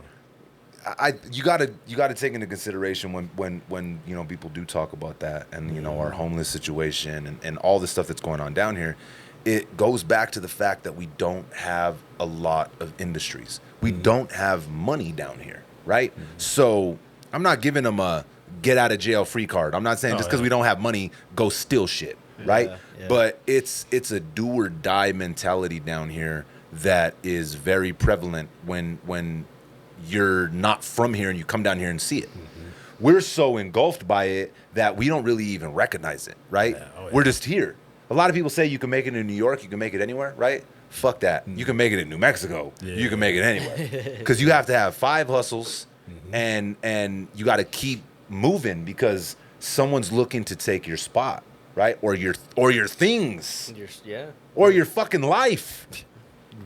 you gotta take into consideration when you know people do talk about that and you know our homeless situation and all the stuff that's going on down here. It goes back to the fact that we don't have a lot of industries. We don't have money down here, right? So I'm not giving them a get out of jail free card. I'm not saying just because we don't have money, go steal shit, right? Yeah. But it's a do or die mentality down here that is very prevalent when you're not from here and you come down here and see it. We're so engulfed by it that we don't really even recognize it, right? We're just here. A lot of people say you can make it in New York, you can make it anywhere, right? Fuck that. You can make it in New Mexico. You can make it anywhere. Because you have to have 5 hustles and you got to keep moving because someone's looking to take your spot, right? Or your things. Yeah. Or your fucking life.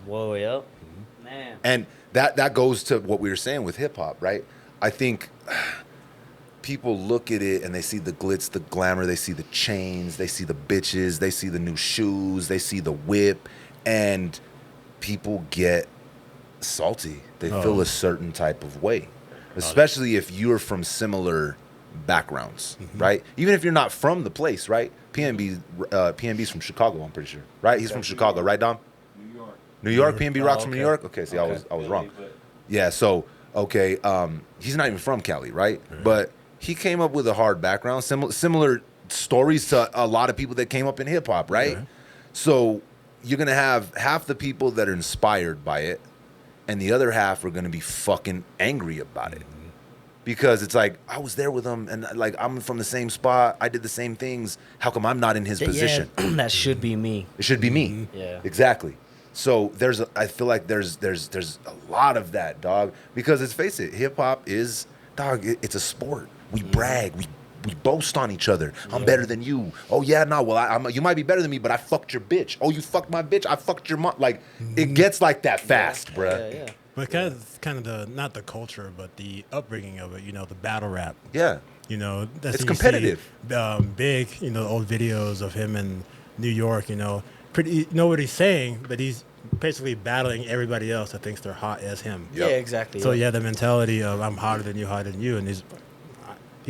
Whoa, yep. Man. And that goes to what we were saying with hip hop, right? I think people look at it and they see the glitz, the glamour, they see the chains, they see the bitches, they see the new shoes, they see the whip, and people get salty. They feel a certain type of way, especially if you're from similar backgrounds, right? Even if you're not from the place, right? PNB's from Chicago, I'm pretty sure, right? He's from Chicago, right, Dom? New York, PNB rocks from New York. Okay, see, I was wrong. Yeah, so okay, he's not even from Cali, right? But he came up with a hard background, similar stories to a lot of people that came up in hip hop, right? So you're gonna have half the people that are inspired by it, and the other half are gonna be fucking angry about it. Because it's like, I was there with him, and like I'm from the same spot, I did the same things. How come I'm not in his position? Yeah, that should be me. It should be me. Yeah. Exactly. So I feel like there's a lot of that, dog. Because let's face it, hip hop is, dog. It's a sport. We brag. We boast on each other. I'm better than you. Oh yeah, no. Well, you might be better than me, but I fucked your bitch. Oh, you fucked my bitch. I fucked your mom. Like it gets like that fast, bruh. Yeah. But it's kind of the not the culture, but the upbringing of it. You know, the battle rap. Yeah. You know, that's It's when you competitive. See, Big, you know, old videos of him in New York. You know, you know what he's saying, but he's basically battling everybody else that thinks they're hot as him. Yep. Yeah, exactly. So yeah, the mentality of I'm hotter than you, and he's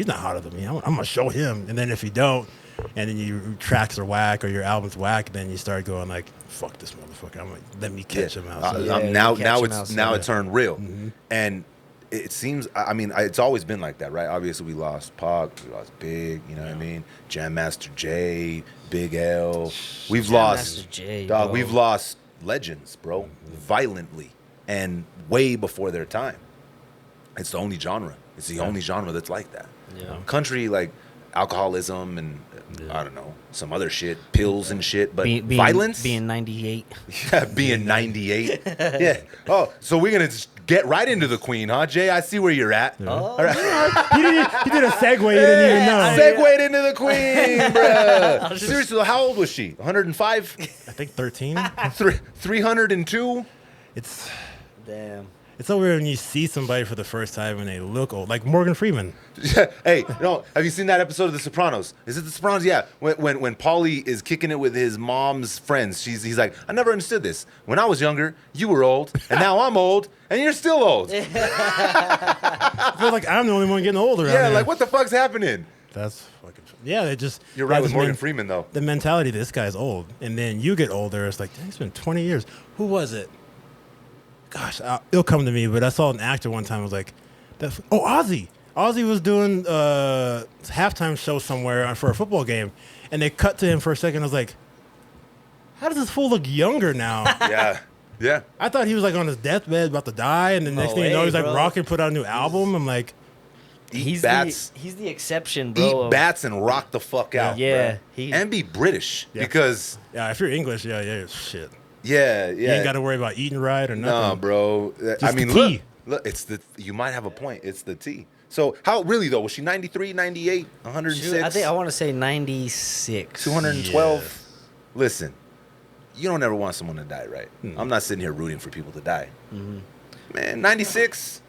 not hotter than me. I'm gonna show him. And then if you don't, and then your tracks are whack or your album's whack, then you start going like, "Fuck this motherfucker! Let me catch him out." So, Yeah, now catch him it's outside. now it turned real, and it seems. I mean, it's always been like that, right? Obviously, we lost Pac, we lost Big. You know what I mean? Jam Master Jay, Big L. We've Jam lost, Master Jay, dog. bro. We've lost legends, bro, violently and way before their time. It's the only genre. It's the only genre that's like that. Yeah. Country, like alcoholism and I don't know, some other shit, pills and shit, but Being violence. being 98. Yeah, being 98. Yeah. Oh, so we're gonna just get right into the Queen, huh, Jay? I see where you're at. Oh, All right. You did a segue. You didn't even know. Segued into the Queen, bruh. Seriously, how old was she? 105? I think 13. 302? It's damn. so weird when you see somebody for the first time and they look old, like Morgan Freeman. Hey, no, have you seen that episode of The Sopranos? Is it The Sopranos? Yeah. When Paulie is kicking it with his mom's friends, he's like, I never understood this. When I was younger, you were old, and now I'm old, and you're still old. I feel like I'm the only one getting older. Yeah, like what the fuck's happening? That's fucking. Yeah, they just. You're right yeah, with this Morgan Freeman, though. The mentality, this guy's old, and then you get older. It's like, dang, it's been 20 years. Who was it? Gosh, it'll come to me. But I saw an actor one time. I was like, Ozzy. Ozzy was doing halftime show somewhere for a football game, and they cut to him for a second. I was like, how does this fool look younger now? Yeah. I thought he was like on his deathbed about to die, and the next thing you know, he's like rocking, put out a new album. I'm like, Eat bats. He's the exception, bro. Eat bats and rock the fuck out. Yeah. And be British because yeah, if you're English, yeah, shit. yeah. You ain't got to worry about eating right or nothing. No, bro. I Just mean, the tea. look, it's the. You might have a point. It's the tea. So how really though? Was she 93, 98, 106? Shoot, I want to say 96. 212. Yeah. Listen, you don't ever want someone to die, right? I'm not sitting here rooting for people to die. Man, 96.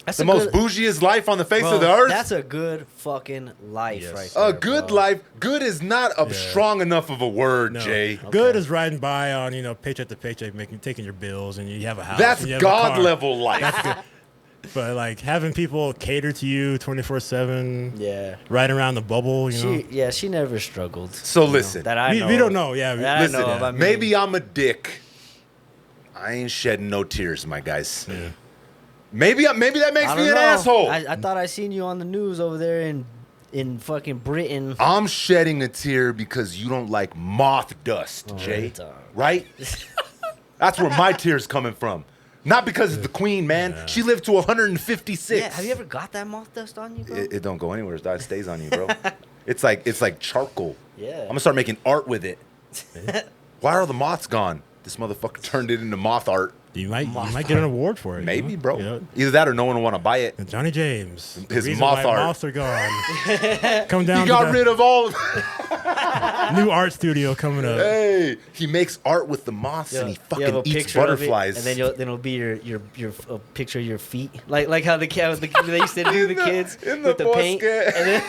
That's The a most good, bougiest life on the face bro, of the earth. That's a good fucking life Yes. right there. A good bro. life. Good is not a strong enough of a word, No. Jay. Good Okay. is riding by on, paycheck to paycheck, taking your bills, and you have a house. That's and you have a God car. level life. That's good. But like having people cater to you 24/7, Yeah. right around the bubble, you know. She never struggled. So you know, listen, that I know. We don't know. Yeah, That Listen, I know of. I mean, maybe I'm a dick. I ain't shedding no tears, my guys. Yeah. Maybe that makes I me don't an know. asshole. I thought I seen you on the news over there in fucking Britain. I'm shedding a tear because you don't like moth dust, Jay. dog. Right? That's where my tear's coming from. Not because of the Queen, man. Yeah. She lived to 156. Yeah, have you ever got that moth dust on you, bro? It don't go anywhere. It stays on you, bro. It's like charcoal. Yeah. I'm gonna start making art with it. Why are the moths gone? This motherfucker turned it into moth art. You might get an award for it. you Maybe, know? bro. You know? Either that or no one will want to buy it. And Johnny James, the His reason moth why art. moths are gone. Come down He got to rid of all of the new art studio coming up. Hey, he makes art with the moths and he You have a fucking eats picture of it, butterflies. and then it'll be your a picture of your feet, like how they used to do the kids in the with the paint, bosque. and then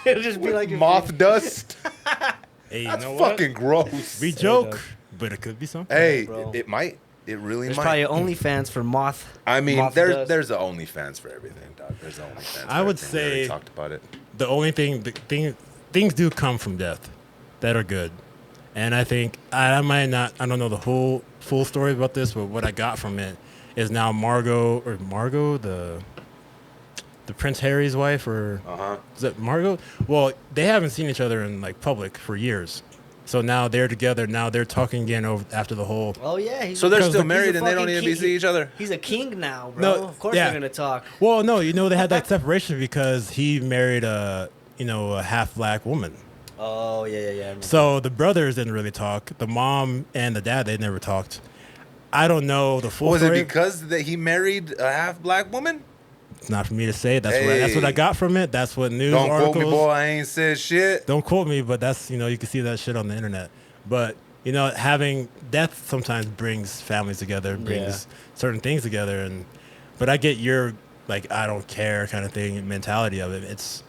it'll just be like your moth feet. dust. Hey, you That's know what? fucking gross. We joke, but it could be something. Hey, bro. it might. It really There's might. probably OnlyFans for moth. I mean, moth there's dust. there's a OnlyFans for everything, dog. There's a OnlyFans. I for would everything. We already say- talked about it. The only things do come from death that are good. And I think I don't know the whole full story about this, but what I got from it is now Margot, the Prince Harry's wife, or is it Margot? Well, they haven't seen each other in like public for years. So now they're together. Now they're talking again after the whole. Oh yeah, So they're Because still he's married a and they don't fucking even king. see each other. He's a king now, bro. No, of course yeah. they're gonna talk. Well, no, they had that separation because he married a half black woman. Oh yeah. I remember. So the brothers didn't really talk. The mom and the dad, they never talked. I don't know the full Was it story. because that he married a half black woman? It's not for me to say. That's what I got from it. That's what news Don't articles. quote me, boy. I ain't said shit. Don't quote me, but that's you can see that shit on the internet. But having death sometimes brings families together, brings certain things together, but I get your like I don't care kind of thing mentality of it. It's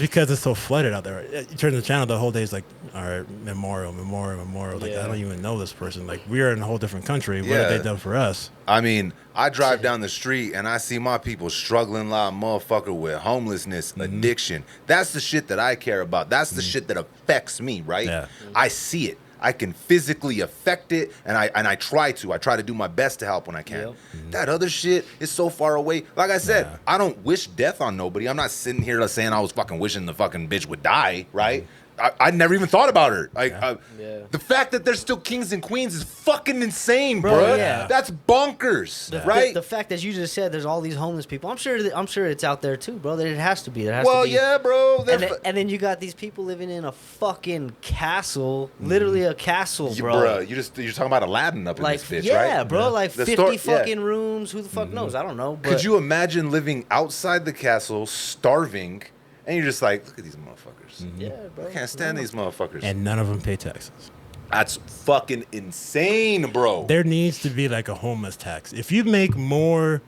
because it's so flooded out there. You turn the channel, the whole day is like, all right, memorial. Like Yeah. I don't even know this person. Like we're in a whole different country. What Yeah. have they done for us? I mean, I drive down the street and I see my people struggling like a motherfucker with homelessness, addiction. That's the shit that I care about. That's the shit that affects me, right? Yeah. I see it. I can physically affect it, and I try to do my best to help when I can. Yep. That other shit is so far away. Like I said, I don't wish death on nobody. I'm not sitting here saying I was fucking wishing the fucking bitch would die, right? I never even thought about her. Like, the fact that there's still kings and queens is fucking insane, bro. Yeah. That's bonkers, right? The fact that you just said there's all these homeless people. I'm sure it's out there too, bro. That it has to be. There has Well, to be. yeah, bro. And then you got these people living in a fucking castle, literally a castle, bro. Bruh, you're talking about Aladdin up in Like, this bitch, right? yeah, bro. Like The 50 fucking rooms. Who the fuck knows? I don't know. But Could you imagine living outside the castle, starving, and you're just like, look at these motherfuckers. Yeah, bro. I can't stand these motherfuckers. And none of them pay taxes. That's fucking insane, bro. There needs to be like a homeless tax. If you make more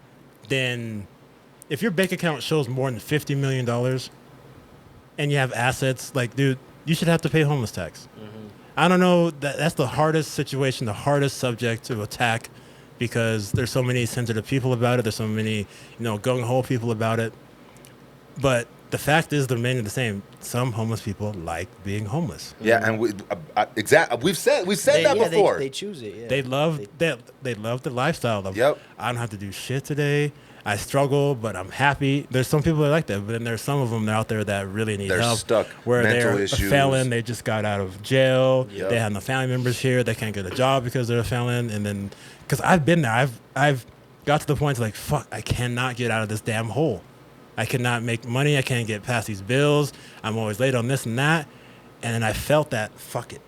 than, if your bank account shows more than $50 million and you have assets, like, dude, you should have to pay homeless tax. I don't know, that's the hardest situation, the hardest subject to attack, because there's so many sensitive people about it. There's so many, gung-ho people about it. But the fact is, they're mainly the same. Some homeless people like being homeless. Yeah, and we've said that before. They choose it. Yeah. They love the lifestyle of, Yep. I don't have to do shit today. I struggle, but I'm happy. There's some people that like that, but then there's some of them out there that really need They're help. stuck. Where Mental they're issues. a felon, they just got out of jail. Yep. They have no family members here. They can't get a job because they're a felon. And then, because I've been there, I've got to the point like, fuck, I cannot get out of this damn hole. I cannot make money. I can't get past these bills. I'm always late on this and that. And then I felt that, fuck it.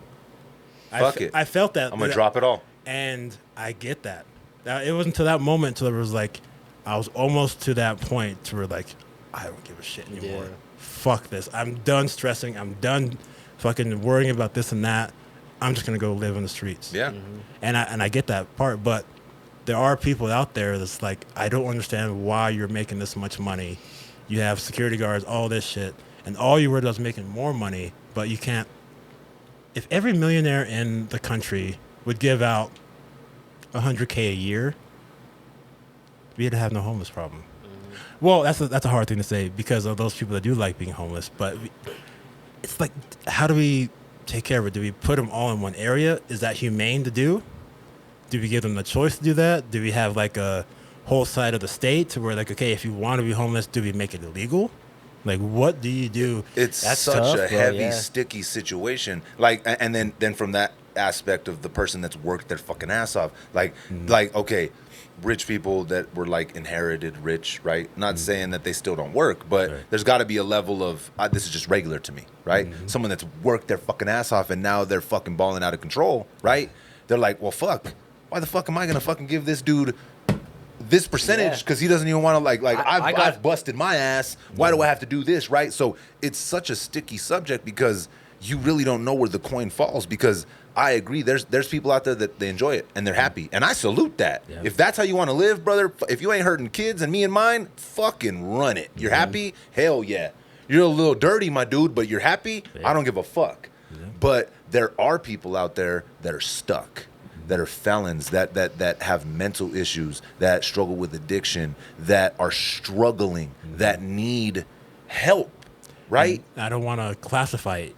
I felt that. I'm going to drop it all. And I get that. It wasn't until that moment until it was like, I was almost to that point to where like, I don't give a shit anymore. Yeah. Fuck this. I'm done stressing. I'm done fucking worrying about this and that. I'm just going to go live in the streets. Yeah. And I get that part, but there are people out there that's like, I don't understand why you're making this much money. You have security guards, all this shit, and all you were doing is making more money, but you can't. If every millionaire in the country would give out $100K a year, we'd have no homeless problem. Well, that's a hard thing to say because of those people that do like being homeless, but it's like, how do we take care of it? Do we put them all in one area? Is that humane to do? Do we give them the choice to do that? Do we have like a whole side of the state to where like, okay, if you want to be homeless, do we make it illegal? Like, what do you do? It's That's such tough, a bro, heavy, yeah. sticky situation. Like, and then from that aspect of the person that's worked their fucking ass off, like, okay, rich people that were like inherited rich, right? Not saying that they still don't work, but there's got to be a level of this is just regular to me, right? Someone that's worked their fucking ass off and now they're fucking balling out of control, right? They're like, well, fuck, why the fuck am I gonna fucking give this dude this percentage because he doesn't even want to like I've busted my ass. Why do I have to do this, right? So it's such a sticky subject because you really don't know where the coin falls. Because I agree, there's people out there that they enjoy it and they're happy, and I salute that. Yeah. If that's how you want to live, brother, if you ain't hurting kids and me and mine, fucking run it. You're happy? Hell yeah. You're a little dirty, my dude, but you're happy? Yeah. I don't give a fuck. Yeah. But there are people out there that are stuck, that are felons, that have mental issues, that struggle with addiction, that are struggling, that need help, right? I don't want to classify,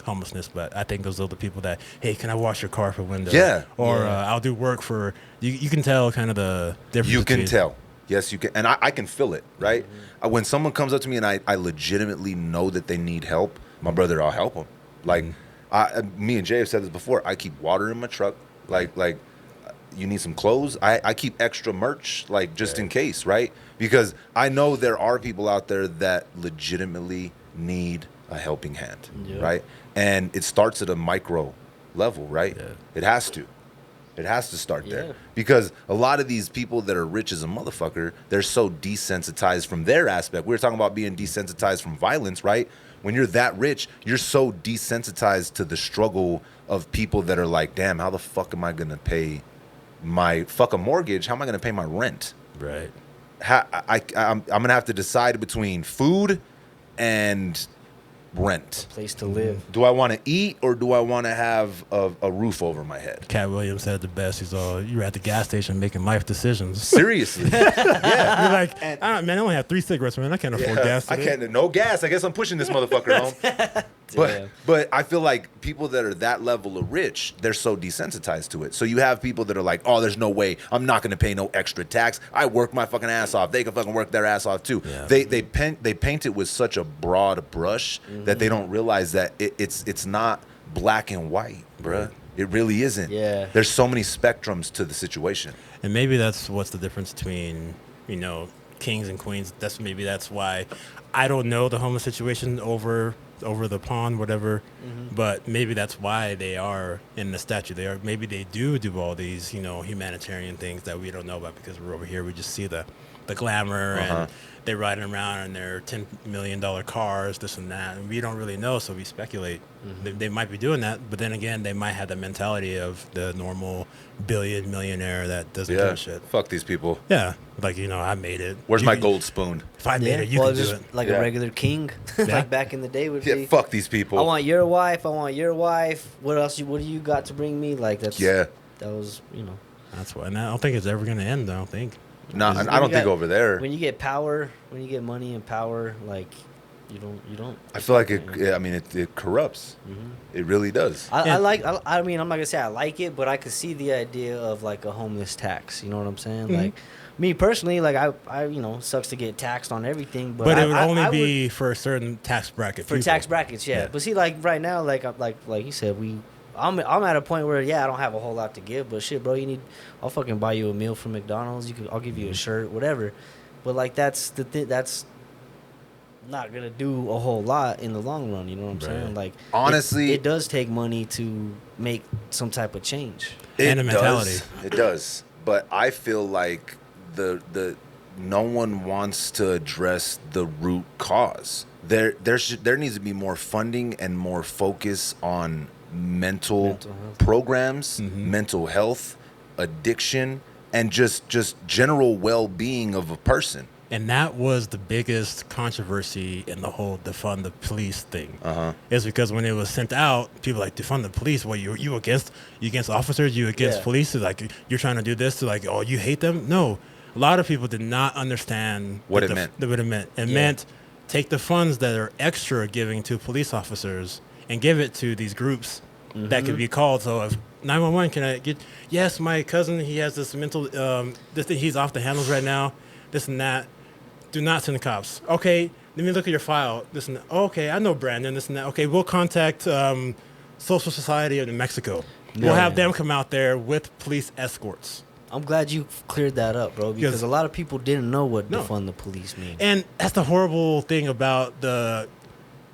homelessness, but I think those are the people that, hey, can I wash your car for window? Yeah. Or I'll do work for, you can tell kind of the difference. You can tell. Yes, you can. And I can feel it, right? When someone comes up to me and I legitimately know that they need help, my brother, I'll help them. Like, me and Jay have said this before, I keep water in my truck. Like, you need some clothes? I keep extra merch, like, just in case, right? Because I know there are people out there that legitimately need a helping hand, right? And it starts at a micro level, right? Yeah. It has to. It has to start there. Because a lot of these people that are rich as a motherfucker, they're so desensitized from their aspect. We were talking about being desensitized from violence, right? When you're that rich, you're so desensitized to the struggle of people that are like, damn, how the fuck am I going to pay my fucking mortgage? How am I going to pay my rent? Right. I'm going to have to decide between food and rent. Place to live. Do I want to eat or do I want to have a roof over my head? Cat Williams said the best. He's all, you're at the gas station making life decisions. Seriously. Yeah. You're like, man, I only have 3 cigarettes, man. I can't afford gas today. No gas. I guess I'm pushing this motherfucker home. But I feel like people that are that level of rich, they're so desensitized to it. So you have people that are like, oh, there's no way. I'm not going to pay no extra tax. I work my fucking ass off. They can fucking work their ass off too. Yeah. They paint it with such a broad brush that they don't realize that it's not black and white, bruh. Right. It really isn't. Yeah. There's so many spectrums to the situation. And maybe that's what's the difference between, kings and queens. That's why I don't know the homeless situation over the pond, whatever. But maybe that's why they are in the statue. Maybe they do all these, humanitarian things that we don't know about because we're over here. We just see the glamour and they're riding around in their $10 million cars, this and that, and we don't really know, so we speculate. They might be doing that, but then again, they might have the mentality of the normal millionaire that doesn't give a shit. Fuck these people. Yeah, like, I made it. Where's my gold spoon? If I made it, you well, can do just it. like a regular king, like back in the day would Yeah, be. fuck these people. I want your wife. What do you got to bring me? Like that was. That's why. And I don't think it's ever going to end, I don't think. No, I don't think over there. When you get power, when you get money and power, like you don't. I feel like it corrupts. It really does. I mean, I'm not gonna say I like it, but I could see the idea of like a homeless tax. You know what I'm saying? Like me personally, like I sucks to get taxed on everything, but it would only be for a certain tax bracket. For tax brackets, yeah. But see, like right now, like you said, I'm at a point where I don't have a whole lot to give, but shit, bro, I'll fucking buy you a meal from McDonald's. I'll give you a shirt, whatever. But like that's not gonna do a whole lot in the long run. You know what I'm saying? Like honestly, it does take money to make some type of change. And a mentality. It does. But I feel like the no one wants to address the root cause. There needs to be more funding and more focus on mental health programs, mental health, addiction, and just general well-being of a person. And that was the biggest controversy in the whole defund the police thing. Is because when it was sent out, people were like, defund the police. What, you against officers? You against police? Like, you're trying to do this? To like, oh, you hate them? No. A lot of people did not understand what it meant. It meant take the funds that are extra giving to police officers and give it to these groups that could be called. So if 911, can I get, yes, my cousin, he has this mental, this thing, he's off the handles right now, this and that. Do not send the cops. Okay, let me look at your file. This and that. Oh, okay, I know Brandon, this and that. Okay, we'll contact Social Society of New Mexico. We'll have them come out there with police escorts. I'm glad you cleared that up, bro, because a lot of people didn't know what defund the police means. And that's the horrible thing about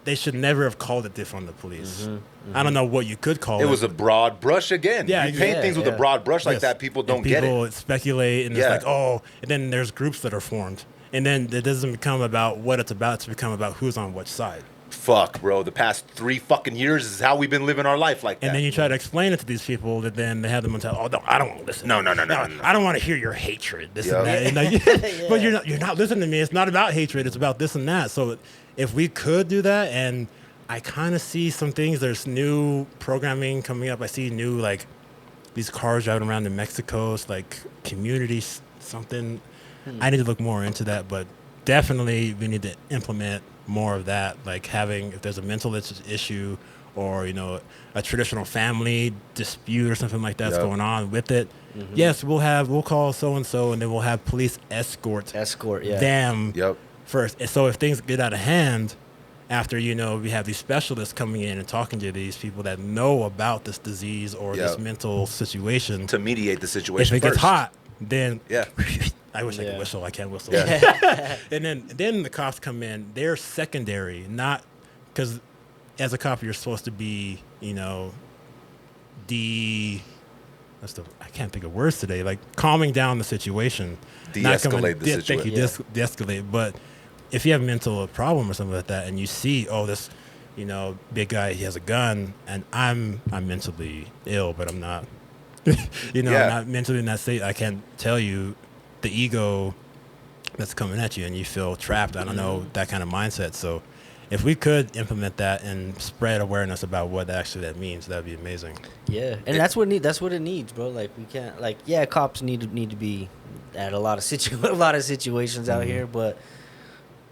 they should never have called it defund the police. I don't know what you could call it. It was a broad brush again. Yeah, you paint things with a broad brush like that, people don't get it. People speculate, and it's like, oh, and then there's groups that are formed. And then it doesn't become about what it's about. It's become about who's on which side. Fuck, bro. The past 3 fucking years is how we've been living our life like that. And then you try to explain it to these people that then they have the mentality, oh, no, I don't want to listen. No. I don't want to hear your hatred, this and that. But you're not listening to me. It's not about hatred. It's about this and that. So if we could do that, and I kind of see some things. There's new programming coming up. I see new, like, these cars driving around in Mexico. It's like community something. I need to look more into that, but definitely we need to implement more of that, like having, if there's a mental issue or, a traditional family dispute or something like that's going on with it. Yes, we'll call so-and-so, and then we'll have police escort them first. And so if things get out of hand, after, we have these specialists coming in and talking to these people that know about this disease or this mental situation. To mediate the situation if it gets hot, then I wish I could whistle. I can't whistle. And then the cops come in. They're secondary, not because as a cop you're supposed to be, I can't think of words today. Like calming down the situation, de-escalate the situation. Thank you, de-escalate. But if you have a mental problem or something like that, and you see, oh, this, big guy, he has a gun, and I'm mentally ill, but I'm not. I'm not mentally in that state. I can't tell you the ego that's coming at you, and you feel trapped. I don't know, that kind of mindset. So if we could implement that and spread awareness about what actually that means, that'd be amazing. Yeah, and that's what it needs, bro. Like we can't, cops need to be at a lot of situations out here, but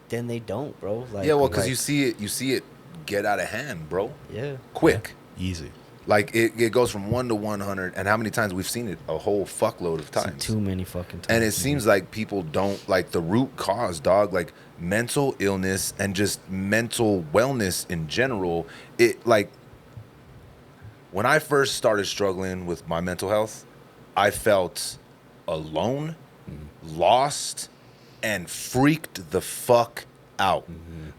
then they don't, bro. Like, because you see it get out of hand, bro. Yeah. Quick. Easy. Like it goes from 1 to 100, and how many times we've seen it? A whole fuckload of times. Too many fucking times. And it seems like people don't like the root cause, dog. Like mental illness and just mental wellness in general. It like when I first started struggling with my mental health, I felt alone, lost, and freaked the fuck out.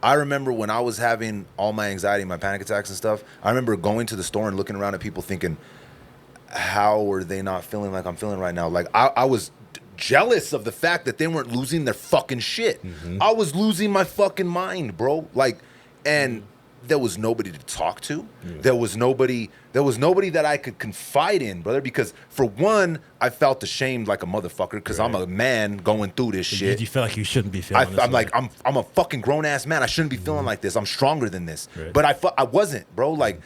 I remember when I was having all my anxiety, my panic attacks and stuff, I remember going to the store and looking around at people thinking, how are they not feeling like I'm feeling right now? Like I was jealous of the fact that they weren't losing their fucking shit. I was losing my fucking mind, bro. Like, and there was nobody to talk to. There was nobody that I could confide in, brother, because for one, I felt ashamed like a motherfucker because I'm a man going through this shit. You feel like you shouldn't be feeling this I'm way. like, I'm a fucking grown ass man. I shouldn't be feeling like this. I'm stronger than this. Right. But I wasn't, bro. Like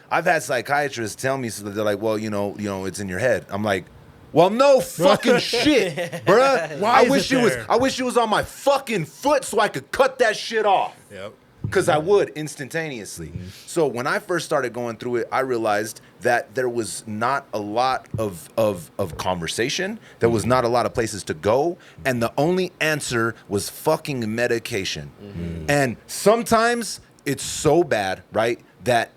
I've had psychiatrists tell me, so that they're like, well, you know, it's in your head. I'm like, well, no fucking shit, bruh. Why I is wish it it was. there? I wish it was on my fucking foot so I could cut that shit off. Yep. Because I would instantaneously. So when I first started going through it, I realized that there was not a lot of conversation. There was not a lot of places to go. And the only answer was fucking medication. And sometimes it's so bad, right, that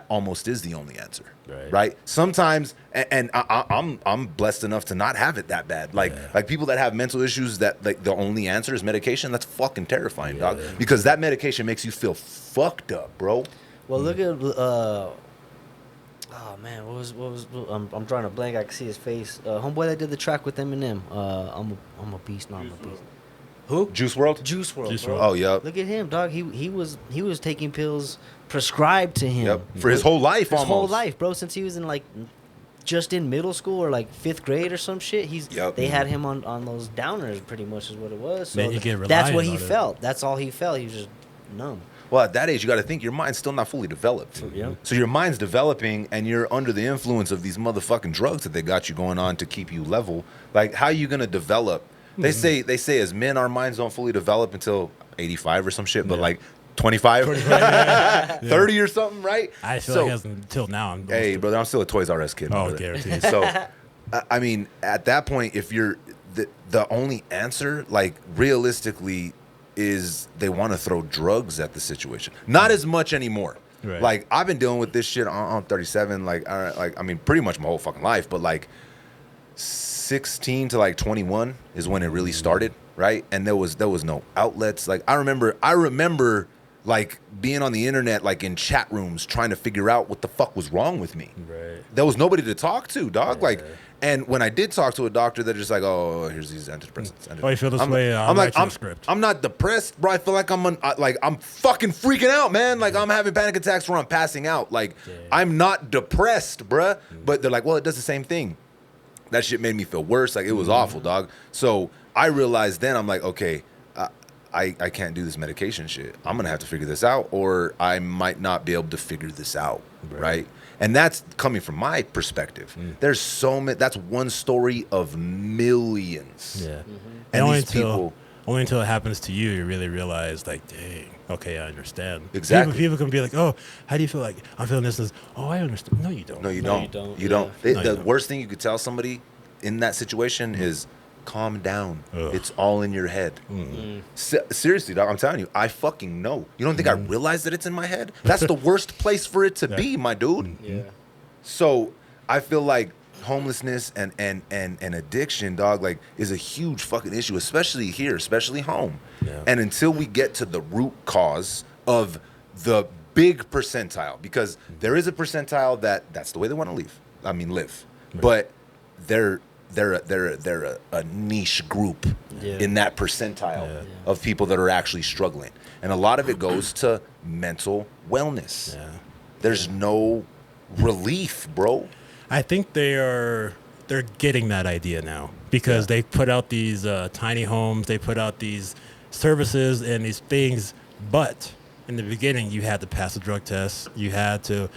almost is the only answer. Right. Sometimes, and I'm blessed enough to not have it that bad. Like people that have mental issues that like the only answer is medication. That's fucking terrifying, dog. Because that medication makes you feel fucked up, bro. Well, look at oh man, what was I'm drawing a blank. I can see his face. Homeboy that did the track with Eminem. I'm a beast, not I'm a beast. Who? Juice WRLD. Juice WRLD. Juice bro. WRLD. Oh yeah. Look at him, dog. He was taking pills prescribed to him. Yep. For his whole life, His almost. whole life, bro. Since he was in like just in middle school or like 5th grade or some shit. They had him on those downers, pretty much is what it was. So Man, you get that's what reliant he on it. felt. That's all he felt. He was just numb. Well, at that age, you got to think your mind's still not fully developed. Yeah. So your mind's developing, and you're under the influence of these motherfucking drugs that they got you going on to keep you level. Like, how are you gonna develop? They say as men, our minds don't fully develop until 85 or some shit, but like 25, 30 or something, right? I feel So- like until now. Hey, brother, I'm still a Toys R Us kid. Oh, brother. guaranteed. So, I mean, at that point, if you're the only answer, like realistically, is they want to throw drugs at the situation. Not as much anymore. Right. Like I've been dealing with this shit. I'm 37. Like, I mean, pretty much my whole fucking life. But like, 16 to like 21 is when it really started, right? And there was no outlets. Like I remember like being on the internet, like in chat rooms, trying to figure out what the fuck was wrong with me. Right. There was nobody to talk to, dog. Like, and when I did talk to a doctor, they're just like, "Oh, here's these antidepressants." Oh, you feel this way? I'll I'm like, write you a script. I'm not depressed, bro. I feel like I'm fucking freaking out, man. Like I'm having panic attacks where I'm passing out. Like I'm not depressed, bruh. But they're like, "Well, it does the same thing." That shit made me feel worse. Like it was awful, dog. So I realized then I'm like, okay, I can't do this medication shit. I'm gonna have to figure this out, or I might not be able to figure this out, right? And that's coming from my perspective. There's so many. That's one story of millions. Yeah. And only these people. Only until it happens to you really realize, like, dang, okay, I understand. Exactly. People can be like, oh, how do you feel? Like, I'm feeling this. Oh, I understand. No, you don't. No, you No, don't. you don't. You Yeah. don't. No, you The don't. worst thing you could tell somebody in that situation is calm down. Ugh. It's all in your head. Seriously, dog, I'm telling you, I fucking know. You don't think I realize that it's in my head? That's the worst place for it to be, my dude. Yeah. So I feel like homelessness and addiction, dog, like is a huge fucking issue, especially here, especially home. Yeah. And until we get to the root cause of the big percentile, because there is a percentile that's the way they want to live. But they're a niche group in that percentile of people that are actually struggling, and a lot of it goes to mental wellness. Yeah. There's no relief, bro. I think they're getting that idea now because they put out these tiny homes, they put out these services and these things, but in the beginning you had to pass a drug test, you had to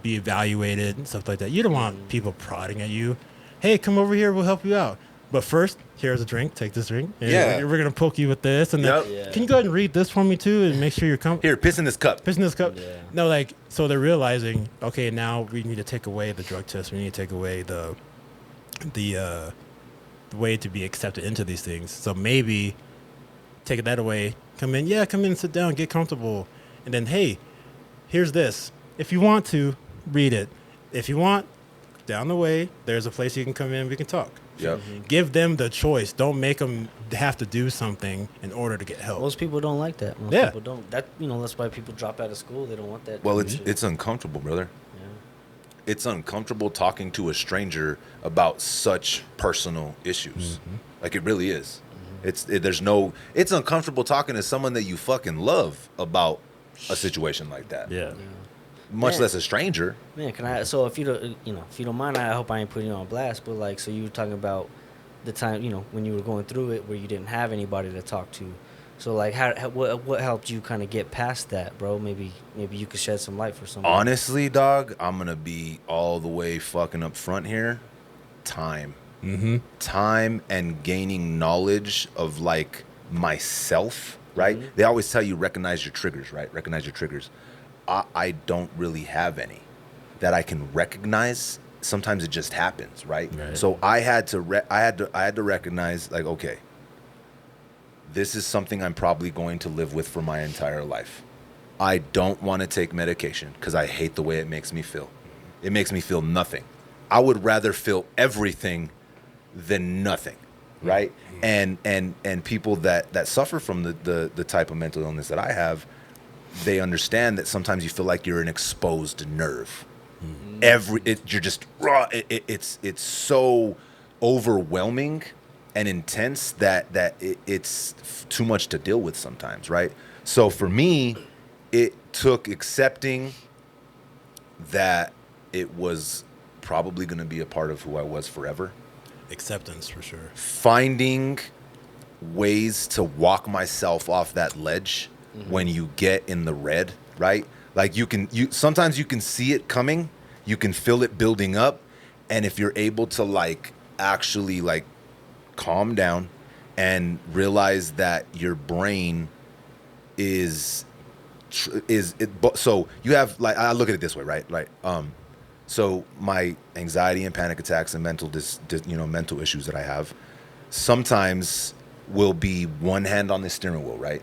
be evaluated and stuff like that. You don't want people prodding at you. Hey, come over here, we'll help you out. But first, here's a drink. Take this drink. And Yeah. we're gonna poke you with this, and then Yep. can you go ahead and read this for me too, and make sure you're comfortable. Here, piss in this cup. Piss in this cup. Yeah. No, like so they're realizing, okay, now we need to take away the drug test. We need to take away the way to be accepted into these things. So maybe take that away. Come in, sit down, get comfortable, and then hey, here's this. If you want to read it, if you want, down the way there's a place you can come in. We can talk. Yep. Give them the choice. Don't make them have to do something in order to get help. Most people don't like that. Most Yeah. people don't. That's why people drop out of school. They don't want that. Well, shit. it's uncomfortable, brother. Yeah. It's uncomfortable talking to a stranger about such personal issues. Like it really is. It's uncomfortable talking to someone that you fucking love about a situation like that. Yeah. Much Yeah. less a stranger. Man, can I? So if you don't mind, I hope I ain't putting you on blast. But like, so you were talking about the time, when you were going through it, where you didn't have anybody to talk to. So like, what helped you kind of get past that, bro? Maybe you could shed some light for someone. Honestly, dog, I'm gonna be all the way fucking up front here. Time. Time and gaining knowledge of like myself, right? They always tell you recognize your triggers, right? Recognize your triggers. I don't really have any that I can recognize. Sometimes it just happens, right? So I had to recognize, like, okay, this is something I'm probably going to live with for my entire life. I don't want to take medication because I hate the way it makes me feel. It makes me feel nothing. I would rather feel everything than nothing, right? And people that suffer from the type of mental illness that I have, they understand that sometimes you feel like you're an exposed nerve. You're just raw. It's so overwhelming and intense that it's too much to deal with sometimes, right? So for me, it took accepting that it was probably going to be a part of who I was forever. Acceptance for sure. Finding ways to walk myself off that ledge when you get in the red, right? Like sometimes you can see it coming, you can feel it building up, and if you're able to like actually like calm down and realize that your brain so you have, like, I look at it this way, right? Like so my anxiety and panic attacks and mental mental issues that I have sometimes will be one hand on the steering wheel, right?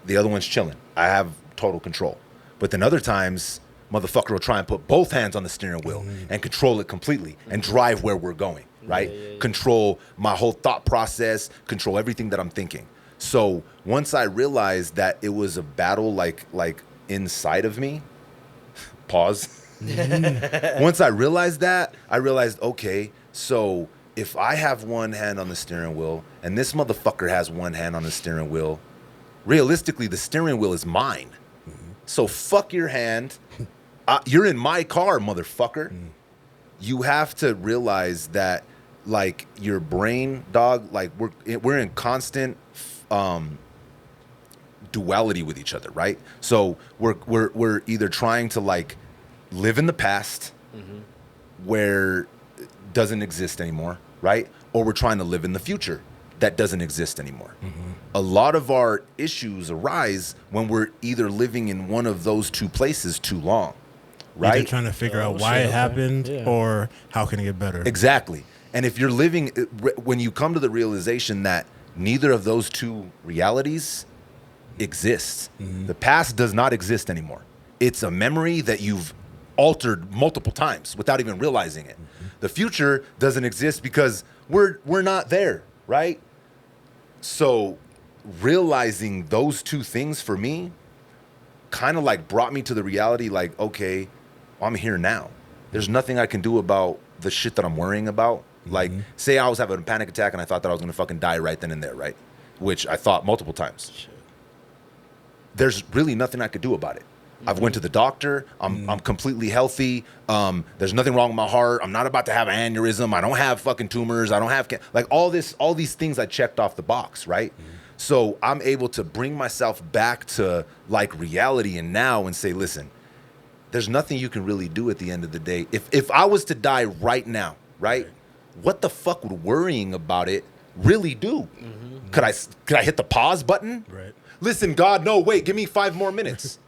The other one's chilling. I have total control. But then other times, motherfucker will try and put both hands on the steering wheel and control it completely and drive where we're going, right? Control my whole thought process, control everything that I'm thinking. So once I realized that it was a battle like inside of me, pause. Once I realized that, I realized, okay, so if I have one hand on the steering wheel and this motherfucker has one hand on the steering wheel, realistically, the steering wheel is mine. So fuck your hand. You're in my car, motherfucker. You have to realize that, like, your brain, dog, like, we're in constant duality with each other, right? So we're either trying to like live in the past where it doesn't exist anymore, right? Or we're trying to live in the future that doesn't exist anymore. A lot of our issues arise when we're either living in one of those two places too long, right? Either trying to figure out why it happened or how can it get better. Exactly. And if you're living, when you come to the realization that neither of those two realities exists, the past does not exist anymore. It's a memory that you've altered multiple times without even realizing it. The future doesn't exist because we're not there, right? So realizing those two things for me kind of like brought me to the reality, like, okay, I'm here now. There's nothing I can do about the shit that I'm worrying about. Like, say I was having a panic attack and I thought that I was going to fucking die right then and there, right? Which I thought multiple times. There's really nothing I could do about it. I've went to the doctor. I'm completely healthy. There's nothing wrong with my heart. I'm not about to have an aneurysm. I don't have fucking tumors. I don't have like all these things I checked off the box, right? So I'm able to bring myself back to like reality and now and say, listen, there's nothing you can really do at the end of the day. If I was to die right now, right? what the fuck would worrying about it really do? Could I hit the pause button? Right. Listen, God, no, wait, give me 5 more minutes.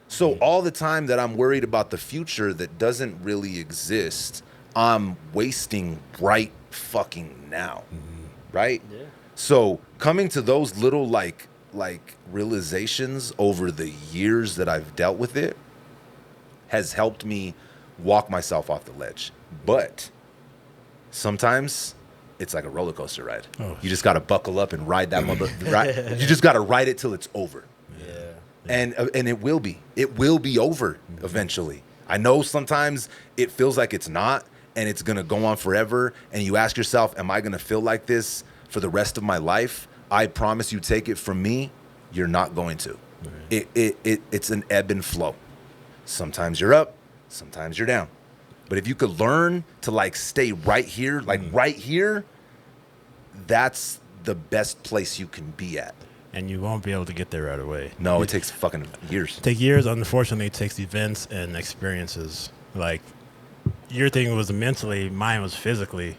So all the time that I'm worried about the future that doesn't really exist, I'm wasting right fucking now. Right? Yeah. So coming to those little like realizations over the years that I've dealt with it has helped me walk myself off the ledge. But sometimes it's like a roller coaster ride. Oh. You just got to buckle up and ride that you just got to ride it till it's over. Yeah. And it will be. It will be over eventually. I know sometimes it feels like it's not, and it's going to go on forever. And you ask yourself, am I going to feel like this for the rest of my life? I promise you, take it from me, you're not going to. Right. It's an ebb and flow. Sometimes you're up, sometimes you're down. But if you could learn to like stay right here, like right here, that's the best place you can be at. And you won't be able to get there right away. No, it takes fucking years. Take years. Unfortunately, it takes events and experiences. Like, your thing was mentally, mine was physically.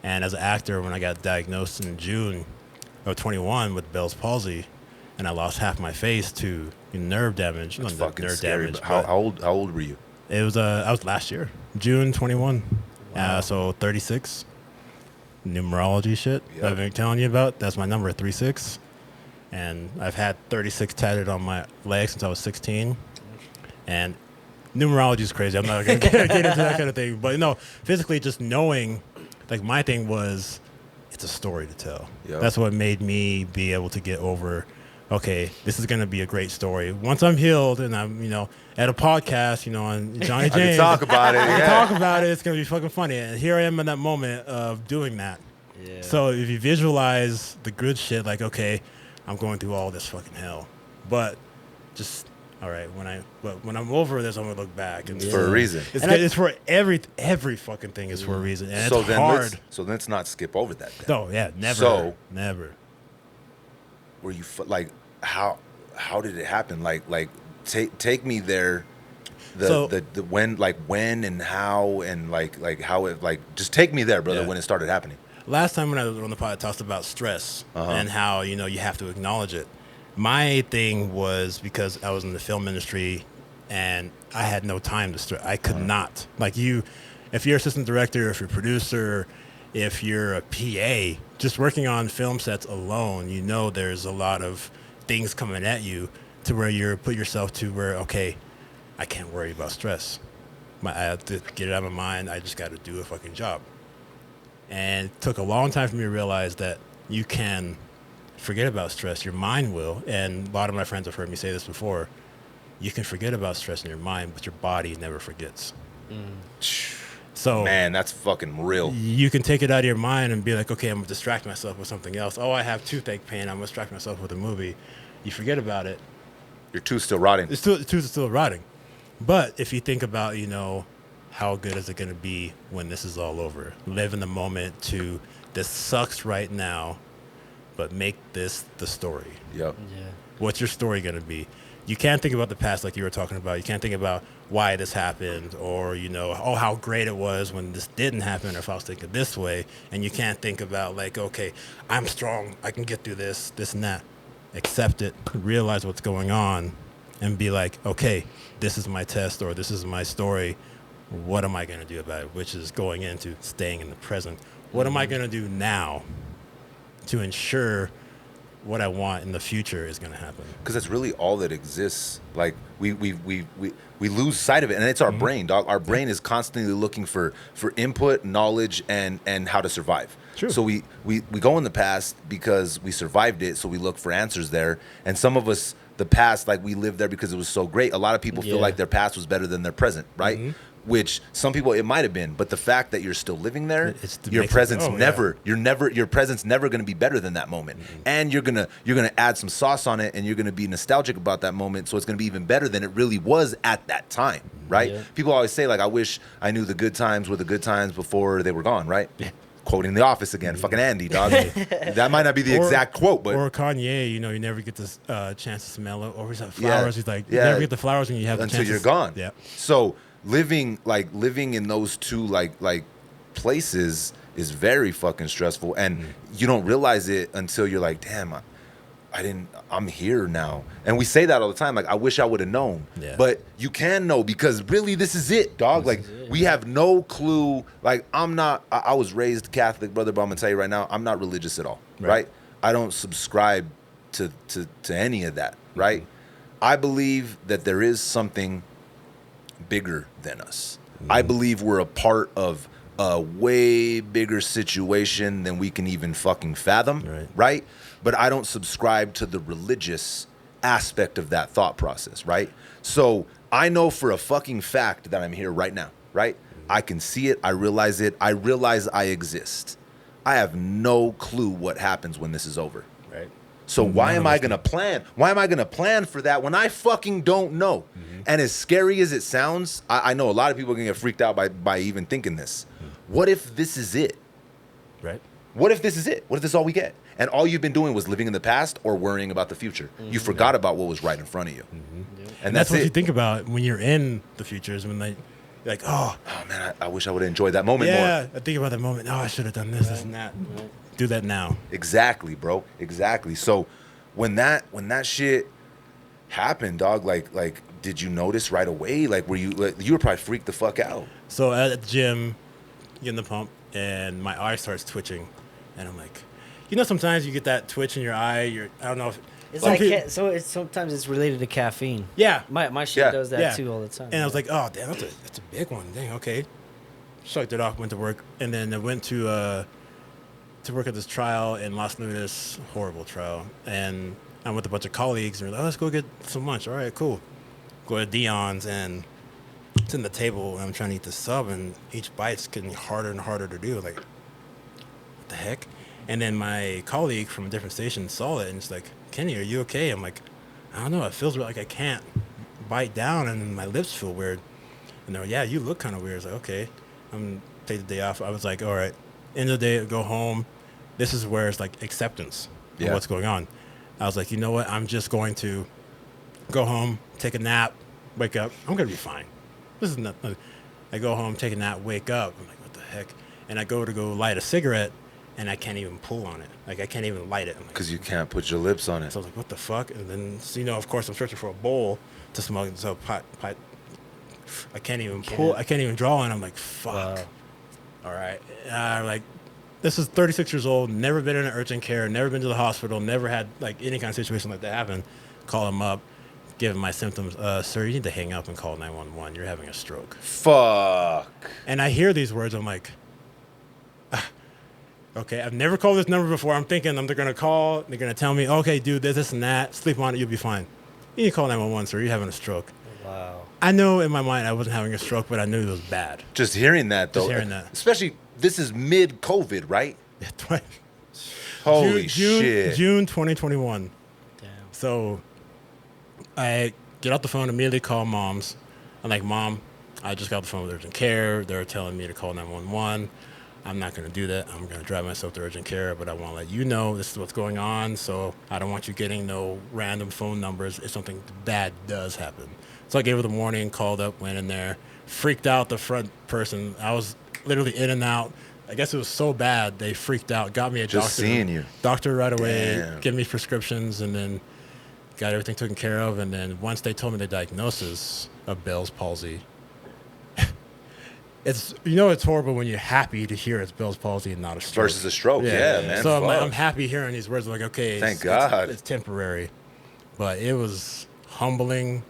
And as an actor, when I got diagnosed in June of 21 with Bell's palsy, and I lost half my face to nerve damage. It's Not fucking nerve scary. damage. How old were you? It was I was last year, June 21. Wow. So 36. Numerology shit Yep. I've been telling you about. That's my number, 36. And I've had 36 tatted on my leg since I was 16. And numerology is crazy. I'm not going to get into that kind of thing. But no, physically just knowing, like my thing was, it's a story to tell. Yep. That's what made me be able to get over, okay, this is going to be a great story. Once I'm healed and I'm, at a podcast, on Johnny James. I can talk about it. I can Yeah. talk about it. It's going to be fucking funny. And here I am in that moment of doing that. Yeah. So if you visualize the good shit, like, okay, I'm going through all this fucking hell, but just, all right, when I'm over this, I'm going to look back. And For a reason. It's for every fucking thing is for a reason. And So it's then hard. let's not skip over that then. No, yeah, never. So- never. Were you like how did it happen? Like take me there. The when and how and like how it like just take me there, brother, Yeah. when it started happening. Last time when I was on the pod, I talked about stress and how, you have to acknowledge it. My thing was because I was in the film industry and I had no time to stress. I could not. Like if you're assistant director, if you're producer, if you're a PA, just working on film sets alone, there's a lot of things coming at you to where you put yourself to where, okay, I can't worry about stress. I have to get it out of my mind. I just got to do a fucking job. And it took a long time for me to realize that you can forget about stress. Your mind will. And a lot of my friends have heard me say this before. You can forget about stress in your mind, but your body never forgets. So Man, that's fucking real. you can take it out of your mind and be like, okay, I'm going to distract myself with something else. Oh, I have toothache pain. I'm going to distract myself with a movie. You forget about it. Your tooth's still rotting. The tooth is still rotting. But if you think about, how good is it going to be when this is all over? Live in the moment to, this sucks right now, but make this the story. Yep. Yeah. What's your story going to be? You can't think about the past like you were talking about. You can't think about why this happened or, oh, how great it was when this didn't happen or if I was thinking this way. And you can't think about like, okay, I'm strong. I can get through this and that. Accept it, realize what's going on and be like, okay, this is my test or this is my story. What am I going to do about it? Which is going into staying in the present. What am I going to do now to ensure what I want in the future is going to happen? Because that's really all that exists. Like we lose sight of it, and it's our brain, dog. Our brain is constantly looking for input, knowledge, and how to survive. True. So we go in the past because we survived it, so we look for answers there. And some of us, the past, like we lived there because it was so great. A lot of people feel Yeah. like their past was better than their present, right? Which some people it might have been, but the fact that you're still living there, your presence your presence never going to be better than that moment, and you're gonna add some sauce on it, and you're gonna be nostalgic about that moment, so it's gonna be even better than it really was at that time, right? Yeah. People always say like, I wish I knew the good times were the good times before they were gone, right? Yeah. Quoting The Office again, fucking Andy, dog. That might not be the exact quote, but or Kanye, you never get this chance to smell it, or he's like flowers. He's like, you yeah. never get the flowers when you have the until chance you're to- gone. Yeah. So living in those two like places is very fucking stressful, and you don't realize it until you're like, damn, I'm here now. And we say that all the time, like, I wish I would have known. Yeah. But you can know, because really this is it, dog. We have no clue. Like, I was raised Catholic, brother, but I'm gonna tell you right now, I'm not religious at all, right? I don't subscribe to any of that, right? I believe that there is something bigger than us. I believe we're a part of a way bigger situation than we can even fucking fathom, right? But I don't subscribe to the religious aspect of that thought process, right? So I know for a fucking fact that I'm here right now, right? I can see it. I realize it. I realize I exist. I have no clue what happens when this is over. Right. So why am I going to plan? Why am I going to plan for that when I fucking don't know? And as scary as it sounds, I know a lot of people are going to get freaked out by even thinking this. What if this is it? Right. What if this is it? What if this is all we get? And all you've been doing was living in the past or worrying about the future. You forgot about what was right in front of you. And that's what you think about when you're in the future, is when you're like, oh man, I wish I would have enjoyed that moment more. Yeah, I think about that moment. Oh, I should have done this, this, and that. Do that now. Exactly, bro. Exactly. So when that shit happened, dog, like did you notice right away? Like, you were probably freaked the fuck out. So at the gym, getting the pump, and my eye starts twitching, and I'm like, sometimes you get that twitch in your eye. I don't know if it's like sometimes it's related to caffeine. Yeah, my shit does that too all the time. And I was like, oh damn, that's a big one. Dang, okay. Shrugged it off, went to work, and then I went to work at this trial in Las Lunas, horrible trial, and I'm with a bunch of colleagues, and we're like, oh, let's go get some lunch. All right, cool. Go to Dion's, and it's in the table, and I'm trying to eat the sub, and each bite's getting harder and harder to do. Like, what the heck? And then my colleague from a different station saw it, and it's like, Kenny, are you okay? I'm like, I don't know. It feels like I can't bite down, and my lips feel weird. And they're like, yeah, you look kind of weird. I was like, okay. I'm going to take the day off. I was like, all right, end of the day, go home. This is where it's like acceptance of what's going on. I was like, you know what? I'm just going to go home, take a nap, wake up. I'm going to be fine. This is nothing. I go home, take a nap, wake up. I'm like, what the heck? And I go light a cigarette, and I can't even pull on it. Like, I can't even light it. Because you can't put your lips on it. So I was like, what the fuck? And then, of course, I'm searching for a bowl to smoke. So I can't even pull. I can't even draw. And I'm like, fuck. Wow. All right. Like, this is 36 years old, never been in an urgent care, never been to the hospital, never had like any kind of situation like that happen. Call him up, give him my symptoms. Sir, you need to hang up and call 911. You're having a stroke. Fuck. And I hear these words. I'm like, okay, I've never called this number before. I'm thinking they're going to call. They're going to tell me, okay, dude, this and that. Sleep on it. You'll be fine. You need to call 911, sir. You're having a stroke. Wow. I know in my mind I wasn't having a stroke, but I knew it was bad. Just hearing that, though. Just hearing that. Especially, this is mid-COVID, right? Holy shit. June 2021. Damn. So I get off the phone, immediately call moms. I'm like, Mom, I just got the phone with urgent care. They're telling me to call 911. I'm not going to do that. I'm going to drive myself to urgent care, but I want to let you know this is what's going on. So I don't want you getting no random phone numbers if something bad does happen. So I gave her the warning, called up, went in there, freaked out the front person. I was literally in and out. I guess it was so bad they freaked out, got me a doctor. Just seeing you. Doctor right away, Damn. gave me prescriptions, and then got everything taken care of. And then once they told me the diagnosis of Bell's palsy, it's horrible when you're happy to hear it's Bell's palsy and not a stroke. Versus a stroke, yeah man. So I'm happy hearing these words. I'm like, okay, thank God. It's temporary. But it was humbling.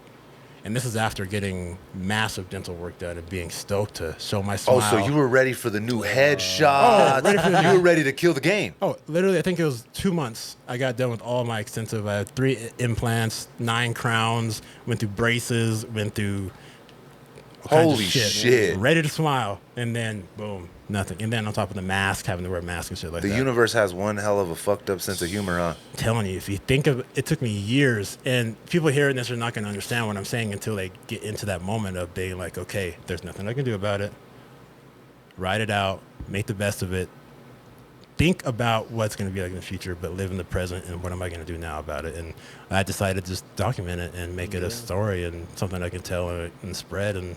And this is after getting massive dental work done and being stoked to show my smile. Oh, so you were ready for the new headshot. You were ready to kill the game. Oh, literally, I think it was 2 months. I got done with all my extensive. I had 3 implants, 9 crowns, went through braces, went through all kinds of shit. Ready to smile. And then, boom, nothing. And then on top of the mask, having to wear a mask and shit like that. The universe has one hell of a fucked up sense of humor, huh? I'm telling you, if you think of it, it took me years. And people hearing this are not going to understand what I'm saying until they get into that moment of being like, okay, there's nothing I can do about it. Ride it out. Make the best of it. Think about what's going to be like in the future, but live in the present and what am I going to do now about it. And I decided to just document it and make it a story and something I can tell and spread. And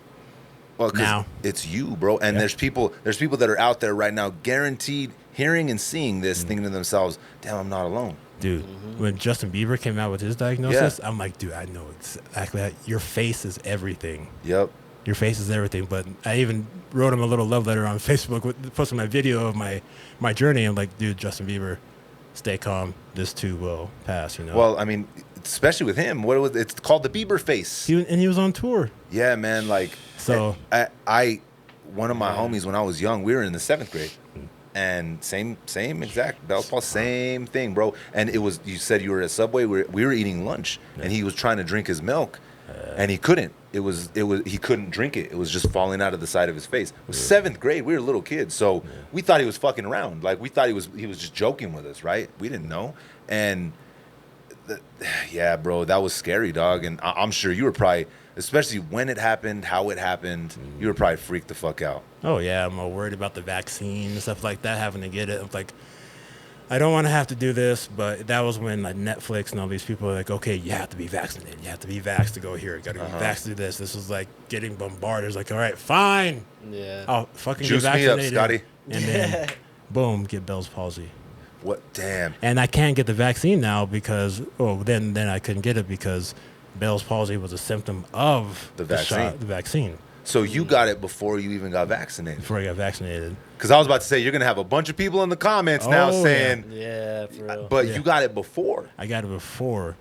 Well, 'cause now. it's you, bro. And Yeah. there's people that are out there right now, guaranteed hearing and seeing this, thinking to themselves, "Damn, I'm not alone." Dude, when Justin Bieber came out with his diagnosis, I'm like, dude, I know exactly that. Your face is everything. Yep. Your face is everything. But I even wrote him a little love letter on Facebook, posting my video of my journey. I'm like, dude, Justin Bieber, stay calm. This too will pass, you know? Well, I mean, especially with him, it's called the Bieber face. He was on tour. Yeah, man. Like, So- I one of my homies when I was young, we were in the 7th grade, and same exact Bell's Paul, same thing, bro. And it was, you said you were at Subway, we were eating lunch, and he was trying to drink his milk, and he couldn't. He couldn't drink it. It was just falling out of the side of his face. It was 7th grade. We were little kids, so we thought he was fucking around. Like, we thought he was just joking with us, right? We didn't know, and. Yeah, bro, that was scary, dog. And I'm sure you were probably, especially when it happened, how it happened, you were probably freaked the fuck out. Oh, yeah, I'm all worried about the vaccine and stuff like that, having to get it. I'm like, I don't want to have to do this, but that was when like Netflix and all these people were like, okay, you have to be vaccinated. You have to be vaxxed to go here. You got to be vaxxed to do this. This was like getting bombarded. It's like, all right, fine. Yeah. I'll fucking Juice get me up, vaccinated. Scotty. And then, boom, get Bell's palsy. What? Damn. And I can't get the vaccine now because, then I couldn't get it because Bell's palsy was a symptom of The the vaccine So you got it before you even got vaccinated. before I got vaccinated. Because I was about to say, you're going to have a bunch of people in the comments now Oh, saying, Yeah, for real. but Yeah. you got it before. I got it before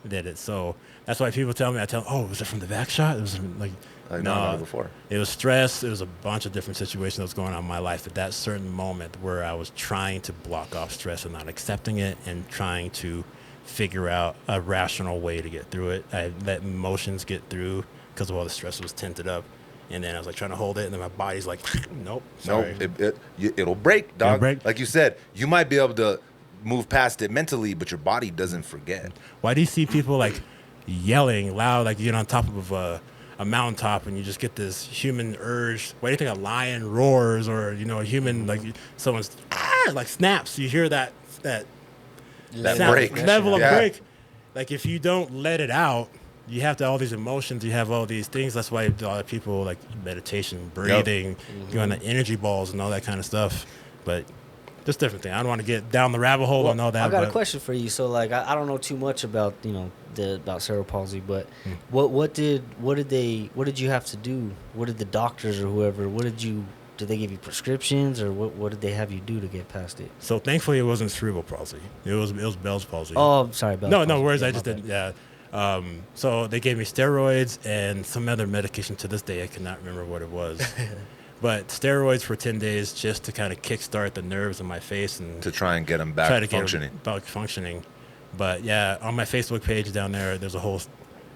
I did it. So that's why people tell me, was it from the vax shot? It was like No, I got it before. It was stress. It was a bunch of different situations that was going on in my life at that certain moment where I was trying to block off stress and not accepting it and trying to figure out a rational way to get through it. I let emotions get through because of all the stress was tinted up. And then I was like trying to hold it, and then my body's like, nope, sorry. No, it'll break, dog. It'll break. Like you said, you might be able to move past it mentally, but your body doesn't forget. Why do you see people like yelling loud, like you're on top of a mountaintop and you just get this human urge? Why do you think a lion roars, or a human, like someone's like snaps? You hear that sound, break. level of Yeah. break. Like if you don't let it out, you have all these emotions, you have all these things. That's why a lot of people like meditation, breathing, going to energy balls and all that kind of stuff. But just different thing. I don't want to get down the rabbit hole and all that. I got a but- question for you. So like I don't know too much about about cerebral palsy, but what did you have to do? What did the doctors or whoever? Did they give you prescriptions, or what did they have you do to get past it? So thankfully, it wasn't cerebral palsy. It was Bell's palsy. Oh, I'm sorry, Bell's no, palsy. worries. Yeah, I my just bad. didn't. Yeah. So they gave me steroids and some other medication. To this day, I cannot remember what it was. But steroids for 10 days just to kind of kickstart the nerves in my face and To try and get them back try to functioning. get back functioning. But yeah, on my Facebook page down there's a whole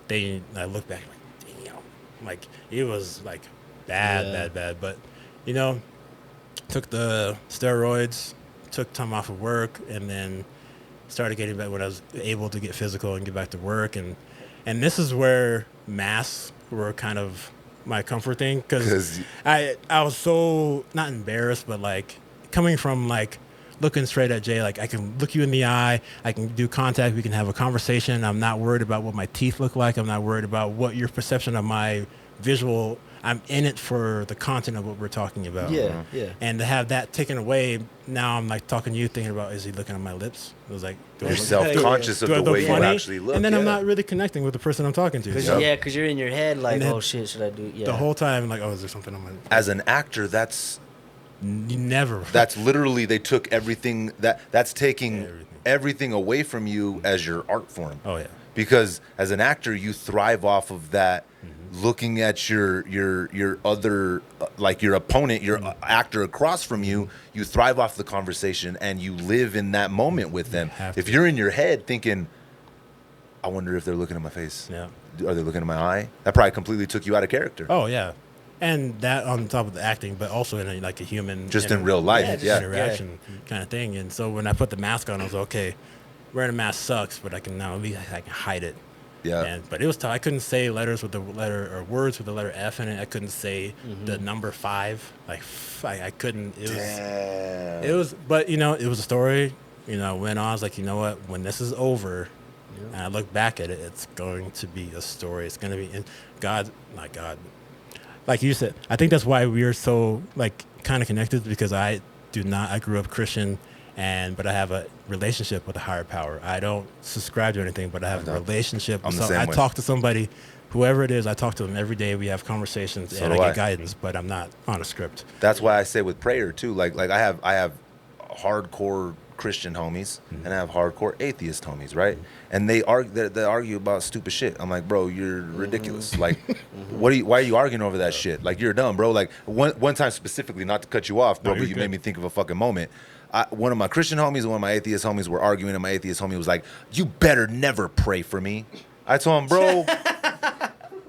thing. I look back like, damn, like it was like bad. But took the steroids, took time off of work, and then started getting back when I was able to get physical and get back to work. And this is where masks were kind of my comfort thing, because I was so not embarrassed, but like coming from like looking straight at Jay, like I can look you in the eye, I can do contact, we can have a conversation. I'm not worried about what my teeth look like. I'm not worried about what your perception of my visual. I'm in it for the content of what we're talking about. Yeah. And to have that taken away, now I'm like talking to you, thinking about, is he looking at my lips? It was like, do I You're look- self-conscious do of I the look way you funny? actually look. And then I'm yeah. not really connecting with the person I'm talking to. Because you're in your head like, And then oh shit, should I do? Yeah. The whole time, like, oh, is there something on my? As an actor, that's You never. literally, they took everything that's taking everything away from you as your art form. Oh yeah. Because as an actor, you thrive off of that. Looking at your other, like your opponent, your actor across from you, you thrive off the conversation and you live in that moment with them. have If to. you're in your head thinking, I wonder if they're looking at my face. Yeah. Are they looking at my eye? That probably completely took you out of character. Oh yeah. And that on top of the acting, but also in a human, Just in real life, just yeah. interaction kind of thing. And so when I put the mask on, I was okay. Wearing a mask sucks, but I can now at least I can hide it. Yeah. But it was tough. I couldn't say letters with the letter or words with the letter F in it. I couldn't say the number 5. Like I couldn't. It was. Damn. It was. But it was a story. Went on. I was like, you know what? When this is over, and I look back at it, it's going to be a story. It's going to be. And God, not God. like you said, I think that's why we're so like kind of connected, because I grew up Christian, but I have a relationship with a higher power. I don't subscribe to anything, but I have a relationship. I'm the same I way. talk to somebody, whoever it is, I talk to them every day. We have conversations and I get guidance, but I'm not on a script. That's why I say with prayer too. Like I have hardcore Christian homies and I have hardcore atheist homies, right? And they argue about stupid shit. I'm like, bro, you're ridiculous. Like, why are you arguing over that shit? Like, you're dumb, bro. Like one time specifically, not to cut you off, bro, but you made me think of a fucking moment. One of my Christian homies and one of my atheist homies were arguing, and my atheist homie was like, "You better never pray for me." I told him, bro.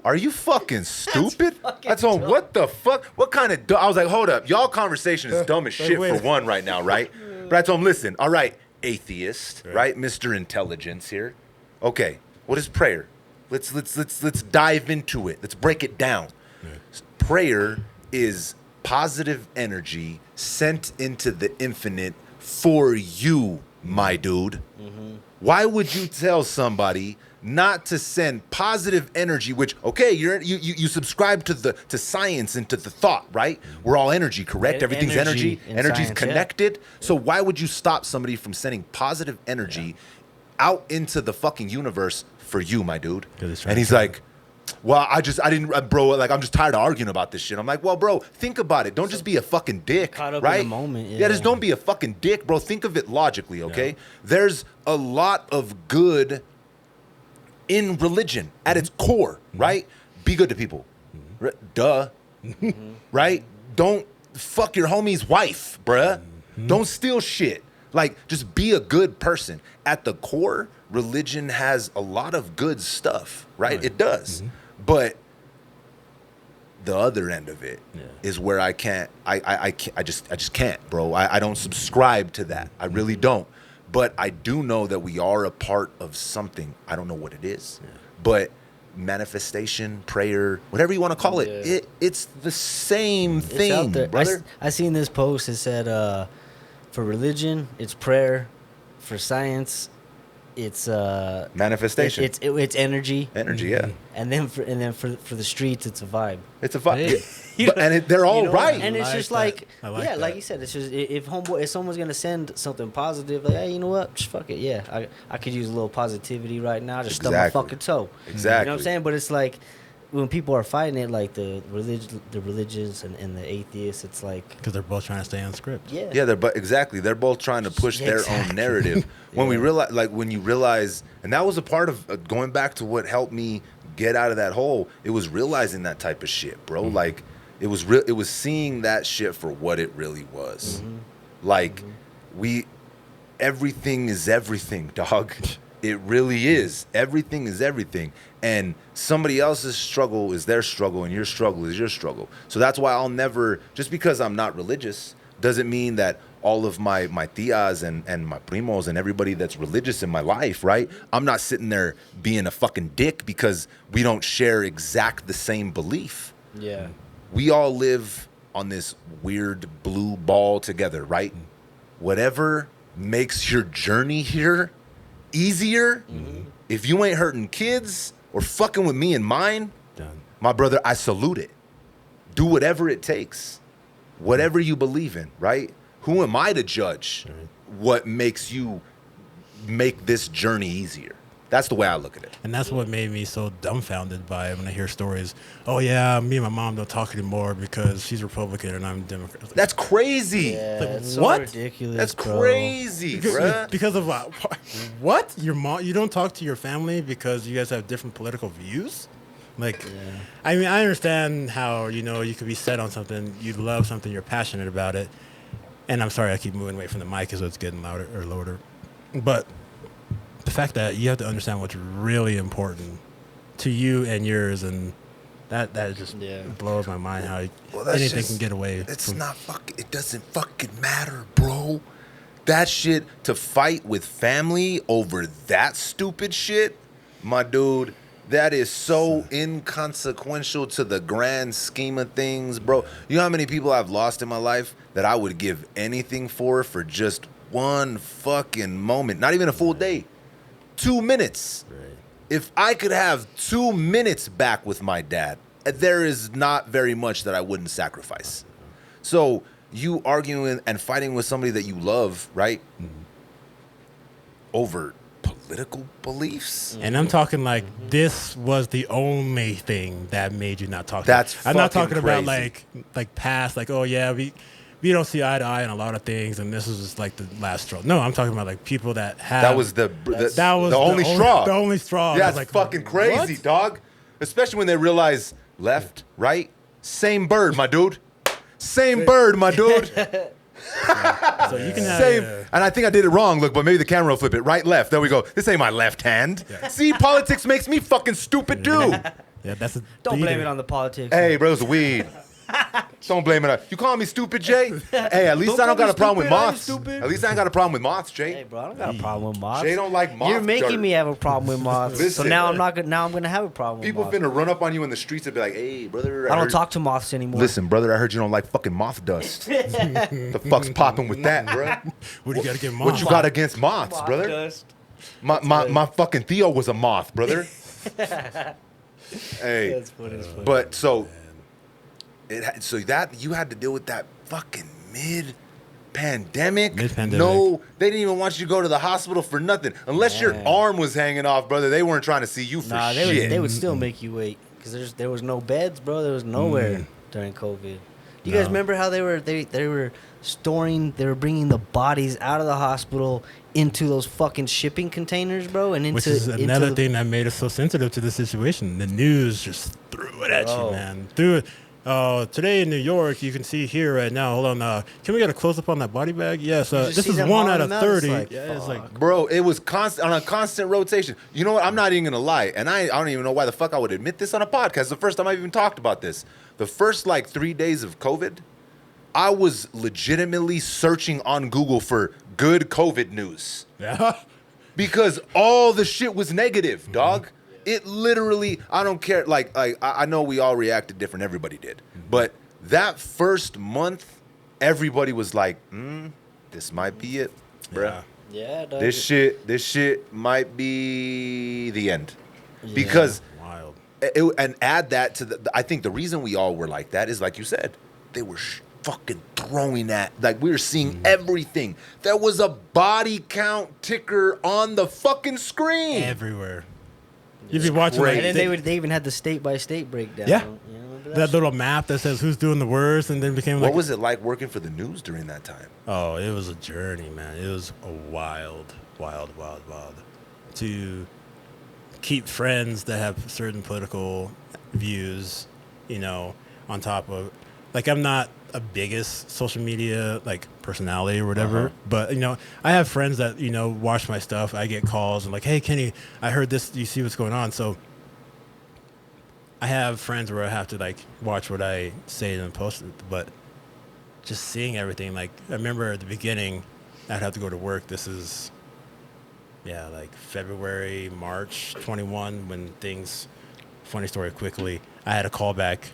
Are you fucking stupid? I told him, what the fuck? What kind of I was like, hold up. Y'all conversation is dumb as shit for one right now, right? But I told him, listen, all right, atheist, right? Mr. Intelligence here. Okay, what is prayer? Let's dive into it. Let's break it down. Prayer is positive energy sent into the infinite for you, my dude. Why would you tell somebody not to send positive energy, which, okay, you subscribe to science and to the thought, right? We're all energy, correct? Everything's energy. Energy's science, connected. Yeah. So why would you stop somebody from sending positive energy out into the fucking universe for you, my dude? And he's like, well, bro, like, I'm just tired of arguing about this shit. I'm like, well, bro, think about it. Don't just be a fucking dick, caught up right? in the moment, yeah, just don't be a fucking dick, bro. Think of it logically, okay? Yeah. There's a lot of good in religion at its core, right? Be good to people. Duh. Right? Don't fuck your homie's wife, bruh. Don't steal shit. Like, just be a good person. At the core, religion has a lot of good stuff, right? It does. But the other end of it is where I just can't, bro. I don't subscribe to that. I really don't. But I do know that we are a part of something. I don't know what it is. But manifestation, prayer, whatever you want to call it, it's the same thing, out there. brother. I seen this post. It said, for religion, it's prayer. For science, it's manifestation. It's energy. Energy, yeah. And then for the streets, it's a vibe. It's a vibe. They're all right. And it's just like that. like you said, it's just if someone's gonna send something positive, like, hey, you know what, just fuck it. Yeah, I could use a little positivity right now. Just stub my fucking toe. Exactly. You know what I'm saying? But it's like when people are fighting it, like the religions and the atheists, it's like because they're both trying to stay on script. Yeah, they're both trying to push their own narrative. When you realize, and that was a part of going back to what helped me get out of that hole. It was realizing that type of shit, bro. Like it was seeing that shit for what it really was. Like everything is everything, dog. It really is. Everything is everything. And somebody else's struggle is their struggle, and your struggle is your struggle. So that's why I'll never, just because I'm not religious, doesn't mean that all of my tias and my primos and everybody that's religious in my life, right? I'm not sitting there being a fucking dick because we don't share exact the same belief. Yeah. We all live on this weird blue ball together, right? Whatever makes your journey here easier, if you ain't hurting kids or fucking with me and mine, my brother, I salute it. Do whatever it takes, whatever you believe in, right? Who am I to judge what makes you make this journey easier? That's the way I look at it. And that's what made me so dumbfounded by it when I hear stories. Oh, yeah, me and my mom don't talk anymore because she's Republican and I'm Democrat. Like, that's crazy. Yeah, like, it's what? So ridiculous, That's bro. crazy, bruh. Because of what? Your mom? You don't talk to your family because you guys have different political views? Like, I mean, I understand how, you could be set on something, you love something, you're passionate about it. And I'm sorry I keep moving away from the mic because it's getting louder or lower. But the fact that you have to understand what's really important to you and yours, and that just blows my mind how anything can get away. It doesn't fucking matter, bro. That shit, to fight with family over that stupid shit, my dude, that is so inconsequential to the grand scheme of things, bro. You know how many people I've lost in my life that I would give anything for just one fucking moment, not even a full day, 2 minutes. Right. If I could have 2 minutes back with my dad, there is not very much that I wouldn't sacrifice. So you arguing and fighting with somebody that you love, right? Over political beliefs. And I'm talking like this was the only thing that made you not talk. That's I'm not fucking talking about crazy. like past, like, oh yeah, we don't see eye to eye on a lot of things, and this is just like the last straw. No, I'm talking about like people that have. That was the only straw. The only straw. Yeah, I it's was like, fucking crazy, what? dog. Especially when they realize left, right, same bird, my dude. Same bird, my dude. So you can have, Same. And I think I did it wrong. Look, but maybe the camera will flip it. Right, left. There we go. This ain't my left hand. Yeah. See, politics makes me fucking stupid too. Yeah, that's a Don't blame leader. it on the politics. Hey, bro, it's weed. Don't blame it on. You call me stupid, Jay? Hey, at least Don't I don't call got a me problem with stupid, I ain't moths. stupid. At least I ain't got a problem with moths, Jay. Hey, bro, I don't got a problem with moths. Jay don't like moth You're making dirt. me have a problem with moths. So Listen. now I'm not. Now I'm gonna have a problem People with moths. finna run up on you in the streets and be like, "Hey, brother, I don't heard- talk to moths anymore. Listen, brother, I heard you don't like fucking moth dust. The fuck's popping with that, bro? What do you got to get What you got against moths, Moth brother? dust. My fucking Theo was a moth, brother. Hey, That's funny as fuck. but so so that you had to deal with that fucking mid-pandemic. Mid-pandemic. No, they didn't even want you to go to the hospital for nothing unless your Man. arm was hanging off, brother. They weren't trying to see you for Nah, shit. they would still make you wait because there was no beds, bro. There was nowhere during COVID. You guys No. remember how they were storing? They were bringing the bodies out of the hospital into those fucking shipping containers, bro, and into Which is into another the- thing that made us so sensitive to the situation. The news just threw it at Bro. you, man. Threw it. Today in New York, you can see here right now. Hold on. Can we get a close up on that body bag? Yes. just This see is them 1 out hauling of them out, it's 30. like, Yeah, it's like Bro, it was constant on a constant rotation. You know what? I'm not even gonna lie, and I don't even know why the fuck I would admit this on a podcast. The first time I've even talked about this, the first like 3 days of COVID, I was legitimately searching on Google for good COVID news yeah. because all the shit was negative, dog. It literally, I don't care. Like I know we all reacted different. Everybody did, but that first month, everybody was like, "This might be it, bruh." Yeah. yeah, dog. This shit might be the end. Because Wild. and add that to I think the reason we all were like that is like you said, they were fucking throwing at, like we were seeing everything. There was a body count ticker on the fucking screen. Everywhere. You'd be watching crazy. like, And then they even had the state by state breakdown. Yeah. You remember that that shit? little map that says who's doing the worst, and then became like, What was it like working for the news during that time? oh, it was a journey, man. It was a wild to keep friends that have certain political views, you know, on top of, like, I'm not a biggest social media like personality or whatever, but you know, I have friends that, you know, watch my stuff. I get calls and like, hey Kenny, I heard this, do you see what's going on? So I have friends where I have to like watch what I say and post it, but just seeing everything, like I remember at the beginning I'd have to go to work. This is like February, March 21 when things, funny story quickly, I had a call back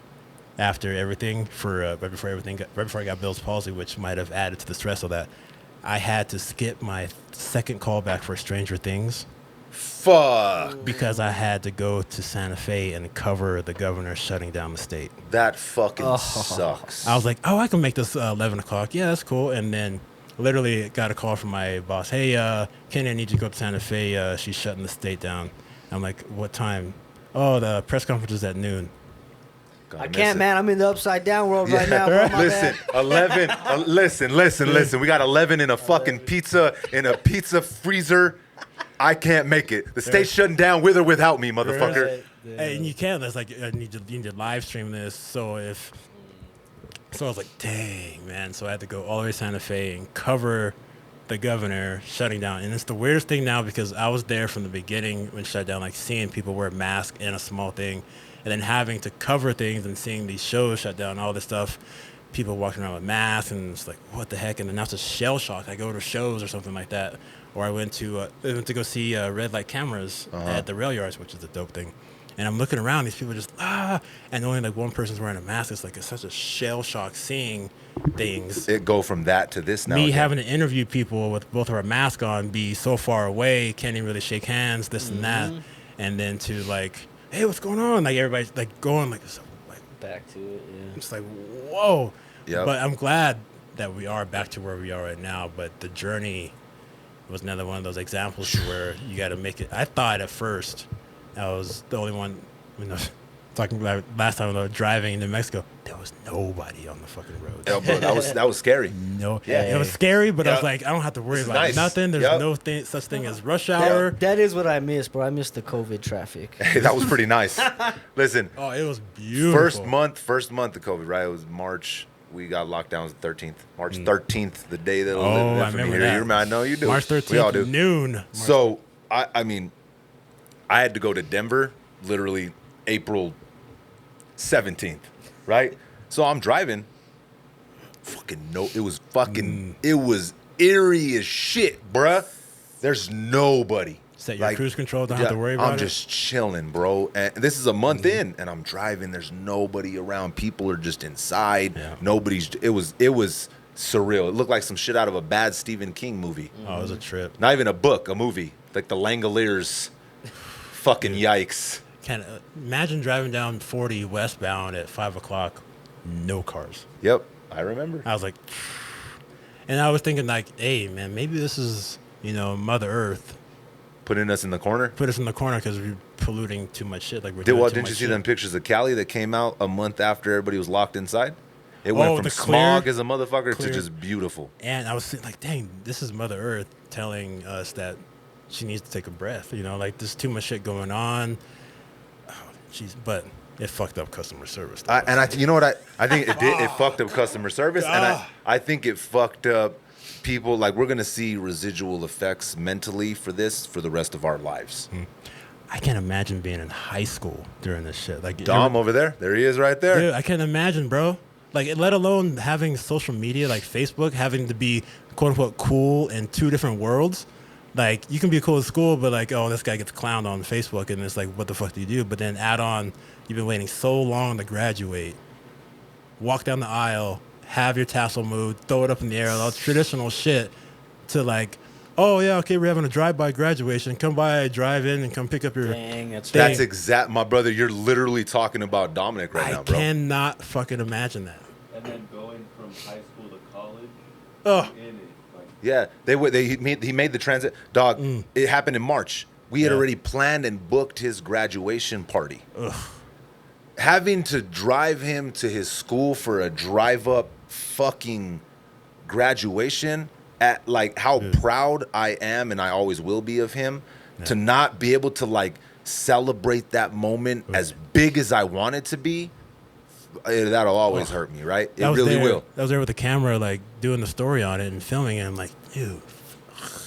after everything for right before I got Bill's palsy, which might have added to the stress of that. I had to skip my second call back for Stranger Things Fuck. because I had to go to Santa Fe and cover the governor shutting down the state. That fucking Oh. sucks. I was like, oh, I can make this 11 o'clock. Yeah, that's cool. And then literally got a call from my boss. Hey, Kenny, I need you to go up to Santa Fe. She's shutting the state down. I'm like, what time? Oh, the press conference is at noon. God, I miss can't, it. man. I'm in the upside down world right now, bro. My Listen, bad. 11. Listen. We got 11 in a fucking pizza freezer. I can't make it. The state's shutting down with or without me, motherfucker. Hey, and you can. That's like, you need to live stream this. So I was like, dang, man. So I had to go all the way to Santa Fe and cover the governor shutting down. And it's the weirdest thing now because I was there from the beginning when it shut down, like seeing people wear masks in a small thing, and then having to cover things and seeing these shows shut down, all this stuff, people walking around with masks, and it's like, what the heck? And then now it's a shell shock. I go to shows or something like that. Or I went to go see red light cameras at the rail yards, which is a dope thing. And I'm looking around, these people just, and only like one person's wearing a mask. It's like, it's such a shell shock seeing things. It go from that to this now. Me again. having to interview people with both of our masks on, be so far away, can't even really shake hands, this and that. And then to like, hey, what's going on? Like everybody's like going like, back to it. Yeah. It's like, whoa. Yep. But I'm glad that we are back to where we are right now. But the journey was another one of those examples to where you got to make it. I thought at first I was the only one, talking about last time I was driving in New Mexico, there was nobody on the fucking road. Yeah, bro, that was scary. No, Yeah. it was scary, but I was Yep. like, I don't have to worry This is about nice. nothing. There's Yep. no such thing as rush hour. That is what I miss, bro. I miss the COVID traffic. Hey, that was pretty nice. Listen, Oh, it was beautiful. first month of COVID, right? It was March. We got locked down. It was the 13th. March 13th, the day that Oh, lived I for me remember here. that. You remember? I know you do. March 13th, We all do. noon. So, I mean, I had to go to Denver literally April 17th, right? So I'm driving. It was eerie as shit, bruh. There's nobody. Set your cruise control, don't have to worry about I'm it. just chilling, bro. And this is a month in, and I'm driving. There's nobody around. People are just inside. Yeah. It was surreal. It looked like some shit out of a bad Stephen King movie. Oh, it was a trip. Not even a book, a movie. Like the Langoliers. Fucking yikes. Imagine driving down 40 westbound at 5 o'clock, no cars. Yep, I remember. I was like, and I was thinking like, hey man, maybe this is, Mother Earth Putting us in the corner. put us in the corner because we're polluting too much shit. Like we're doing too Didn't much you see shit. them pictures of Cali that came out a month after everybody was locked inside? It went from the smog clear- as a motherfucker to clear. just beautiful. And I was thinking like, dang, this is Mother Earth telling us that she needs to take a breath. Like there's too much shit going on. Oh, jeez, but it fucked up customer service. though. You know what I think it did? It fucked up customer service, and Ah. I think it fucked up people. Like we're gonna see residual effects mentally for this for the rest of our lives. I can't imagine being in high school during this shit. Like Dom over there, there he is, right there. Dude, I can't imagine, bro. Like, let alone having social media like Facebook, having to be quote unquote cool in two different worlds. Like, you can be cool at school, but like, oh, this guy gets clowned on Facebook, and it's like, what the fuck do you do? But then add on, you've been waiting so long to graduate, walk down the aisle, have your tassel moved, throw it up in the air, all traditional shit, to like, oh yeah, okay, we're having a drive-by graduation. Come by, drive in, and come pick up your. Dang, that's Dang. That's exact, my brother. You're literally talking about Dominic right I now, bro. cannot fucking imagine that. And then going from high school to college Oh. in it. Like, Yeah, he made the transit. Dog, it happened in March. We had Yeah. already planned and booked his graduation party. Having to drive him to his school for a drive-up fucking graduation at like how proud I am and I always will be of him to not be able to like celebrate that moment as big as I want it to be. That'll always hurt me, right? It I was really there, will. I was there with the camera, like doing the story on it and filming it. I'm like, dude,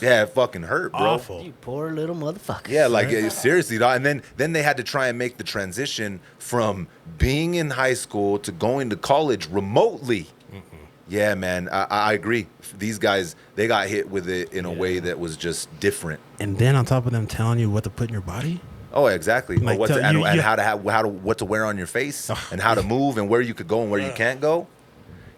Yeah, it fucking hurt, bro. awful. You poor little motherfucker. Yeah, like seriously, dog. And then they had to try and make the transition from being in high school to going to college remotely. Yeah, man, I agree. These guys, they got hit with it in a way that was just different. And then on top of them telling you what to put in your body, Oh, exactly. Like, What tell- to, and you- and you- how to have what to wear on your face Ugh. and how to move and where you could go and where you can't go.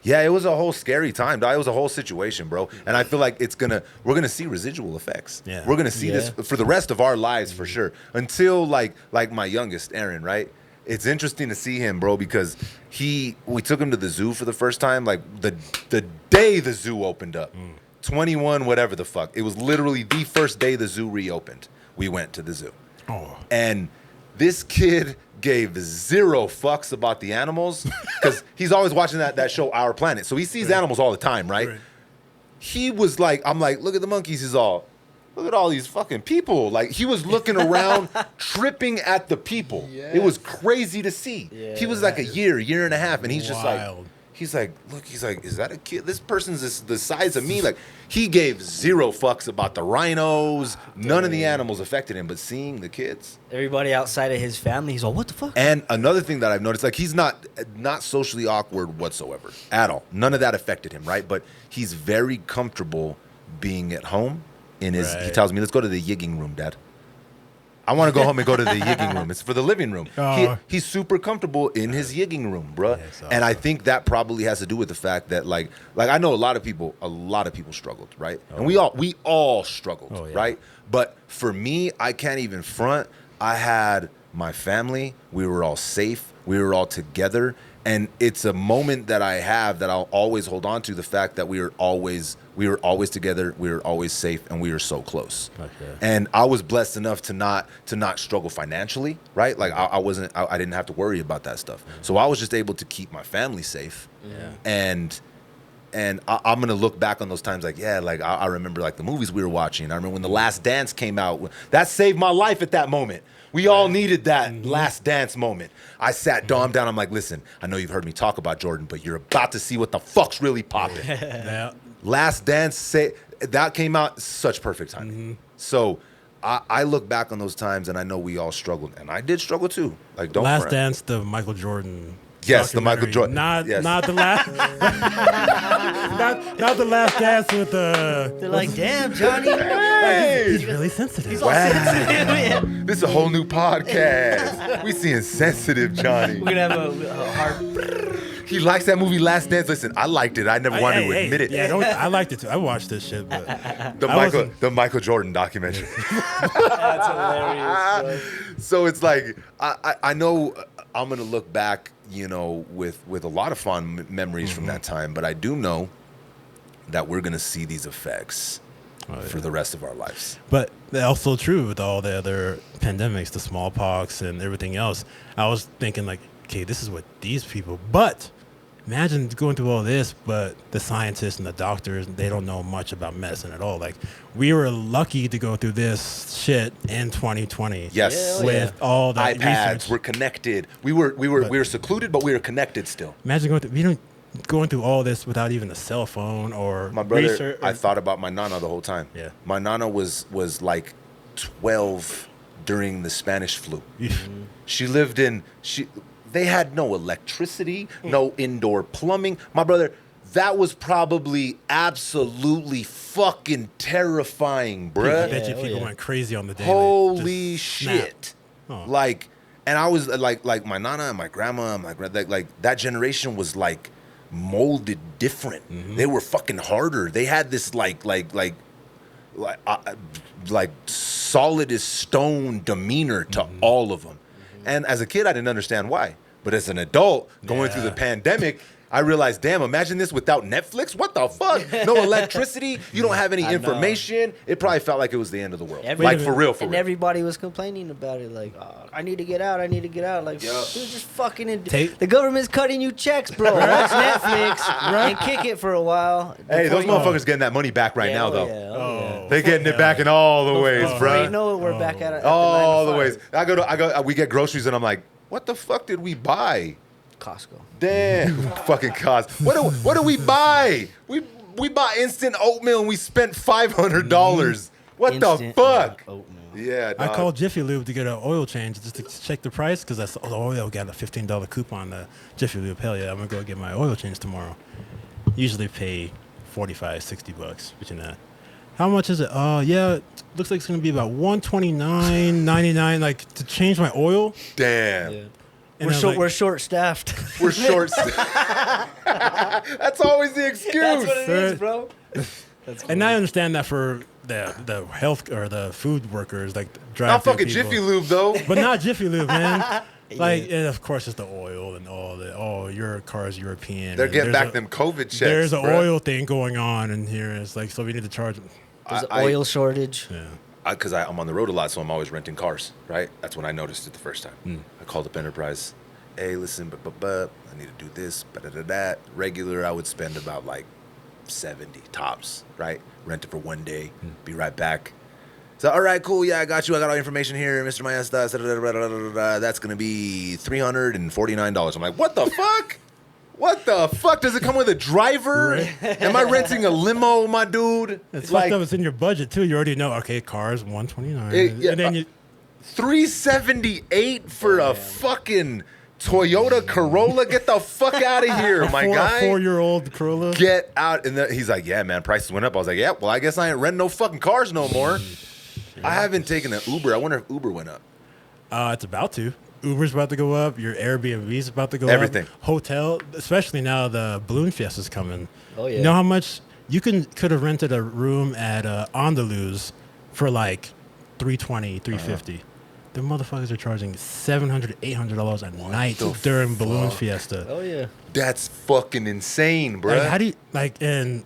Yeah, it was a whole scary time, dog. It was a whole situation, bro. And I feel like we're gonna see residual effects. Yeah. We're gonna see this for the rest of our lives for sure. Until like my youngest, Aaron, right? It's interesting to see him, bro, because we took him to the zoo for the first time, like the day the zoo opened up. 21, whatever the fuck. It was literally the first day the zoo reopened. We went to the zoo. oh, And this kid gave zero fucks about the animals because he's always watching that show, Our Planet. So he sees animals all the time, right? He was like, I'm like, look at the monkeys. He's all, look at all these fucking people. Like he was looking around, tripping at the people. It was crazy to see. He was like a year and a half, and he's just like, Wild. look, is that a kid? This person's the size of me. Like he gave zero fucks about the rhinos. None of the animals affected him, but seeing the kids. Everybody outside of his family, he's all, what the fuck? And another thing that I've noticed, like he's not socially awkward whatsoever at all. None of that affected him, right? But he's very comfortable being at home in his. He Right. tells me, "Let's go to the yigging room, Dad. I want to go home and go to the yigging room. It's for the living room." Oh. He's super comfortable in his yigging room, bruh. Yeah, it's And I awesome. think that probably has to do with the fact that like I know a lot of people struggled, right? And we all struggled, Oh, yeah. right? But for me, I can't even front. I had my family. We were all safe. We were all together. And it's a moment that I have that I'll always hold on to, the fact that we were always together, we were always safe, and we were so close. Okay. And I was blessed enough to not struggle financially, right? Like I didn't have to worry about that stuff. So I was just able to keep my family safe. Yeah. And I'm gonna look back on those times like, yeah, like I remember like the movies we were watching. I remember when The Last Dance came out. That saved my life at that moment. We all needed that Last Dance moment. I sat Dom down. I'm like, listen, I know you've heard me talk about Jordan, but you're about to see what the fuck's really popping. Yeah. Last Dance, that came out such perfect timing. So I look back on those times and I know we all struggled, and I did struggle too. Like, don't Last front. Dance, the Michael Jordan. Yes, the Michael documentary. Jordan. Not the last. not the Last Dance with the. They're like, damn, Johnny. He's really sensitive. Wow. This is a whole new podcast. We seeing sensitive Johnny. We're gonna have a hard. He likes that movie Last Dance. Listen, I liked it. I never wanted to admit it. Yeah, I liked it too. I watched this shit, but The Michael Jordan documentary. That's hilarious. So it's like I know I'm gonna look back, you know, with a lot of fond memories from that time, but I do know that we're gonna see these effects for the rest of our lives. But also true with all the other pandemics, the smallpox and everything else. I was thinking like, okay, this is what these people. But imagine going through all this, but the scientists and the doctors, they don't know much about medicine at all. Like, we were lucky to go through this shit in 2020. Yes. With all the iPads, research. we're connected. We were secluded, but we were connected still. Imagine going through all this without even a cell phone or My brother, research. I thought about my nana the whole time. Yeah. My nana was like 12 during the Spanish flu. She lived they had no electricity, no indoor plumbing. My brother, that was probably absolutely fucking terrifying, bruh. I bet you people went crazy on the daily. Holy Just snap. shit. Oh. Like, and I was like my nana and my grandma and like that generation was like molded different. They were fucking harder. They had this like solid as stone demeanor to all of them. And as a kid, I didn't understand why. But as an adult going through the pandemic, I realized, damn, imagine this without Netflix. What the fuck? No electricity. You don't have any information. It probably felt like it was the end of the world. Like, for real. And everybody was complaining about it. Like, oh, I need to get out. Like, dude, just fucking the government's cutting you checks, bro. Watch Netflix and kick it for a while. Hey, those motherfuckers getting that money back right now, though. Yeah. They're getting it back in all the ways, bro. You know we're back at it. All the ways. We get groceries and I'm like, what the fuck did we buy? Costco. Damn, fucking cost. What do we buy? We bought instant oatmeal and we spent $500. What the fuck? Oatmeal. Yeah, I dog. called Jiffy Lube to get an oil change just to check the price because I saw the oil got a $15 coupon to Jiffy Lube. Hell yeah, I'm gonna go get my oil change tomorrow. Usually pay $45-$60 between that. How much is it? Yeah, looks like it's gonna be about $129.99 like to change my oil. Damn. Yeah. And We're short staffed. We're short. That's always the excuse. That's what it is, bro. And I understand that for the health or the food workers, like drive. Not fucking Jiffy Lube though. But not Jiffy Lube, man. Like, and of course, it's the oil and all the. Oh, your car is European. They're getting back them COVID checks. There's an bruh. oil thing going on in here. It's like, so we need to charge them. There's an oil shortage. Yeah. Because I'm on the road a lot, so I'm always renting cars, right? That's when I noticed it the first time. I called up Enterprise. Hey, listen, I need to do this, that. Regular, I would spend about like 70 tops, right? Rent it for one day, be right back. So, all right, cool, yeah, I got you. I got all the information here, Mr. Maestas. That's going to be $349. I'm like, what the fuck? What the fuck? Does it come with a driver? Right. Am I renting a limo, my dude? It's like, fucked up. It's in your budget too. You already know. Okay, cars $129, Yeah, and then you. $378 for a fucking Toyota Corolla. Get the fuck out of here, my guy. A 4-year-old Corolla. Get out. And he's like, yeah, man, prices went up. I was like, yeah, well, I guess I ain't renting no fucking cars no more. I haven't taken an Uber. I wonder if Uber went up. It's about to. Uber's about to go up. Your Airbnb's about to go Everything. up. Hotel, especially now the Balloon Fiesta's coming. Oh, yeah. You know how much you could have rented a room at Andaluz for like $320, $350. The motherfuckers are charging $700, $800 a night the during Balloon fuck? Fiesta. Oh yeah. That's fucking insane, bro. Like, how do you like? And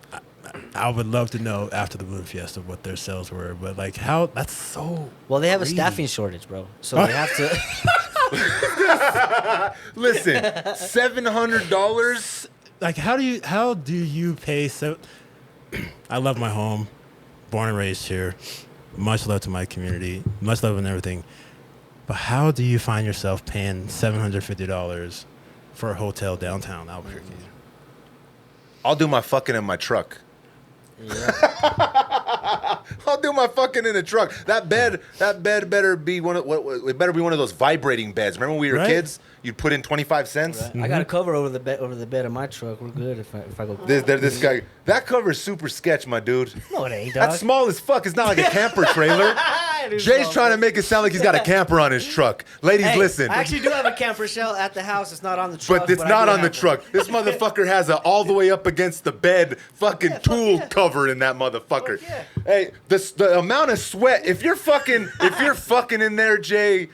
I would love to know after the Balloon Fiesta what their sales were, but like, how? That's so. Well, they have a crazy. staffing shortage, bro. So they have to. Listen, $700. Like, how do you pay so? I love my home, born and raised here. Much love to my community, much love and everything. But how do you find yourself paying $750 for a hotel downtown Albuquerque? I'll do my fucking in my truck. Yeah. I'll do my fucking in the truck. That bed better be one of it better be one of those vibrating beds. Remember when we were Right. kids? You'd put in 25 cents. I got a cover over the bed of my truck. We're good if I go. This guy, that cover is super sketch, my dude. No, it ain't, dog. That's small as fuck. It's not like a camper trailer. It is Jay's small, trying to bro. make it sound like he's got a camper on his truck. Ladies, Hey, listen. I actually do have a camper shell at the house. It's not on the truck. But it's I not do on the have truck. This motherfucker has a all the way up against the bed fucking tool yeah. cover in that motherfucker. Fuck yeah. Hey, the amount of sweat. If you're fucking in there, Jay,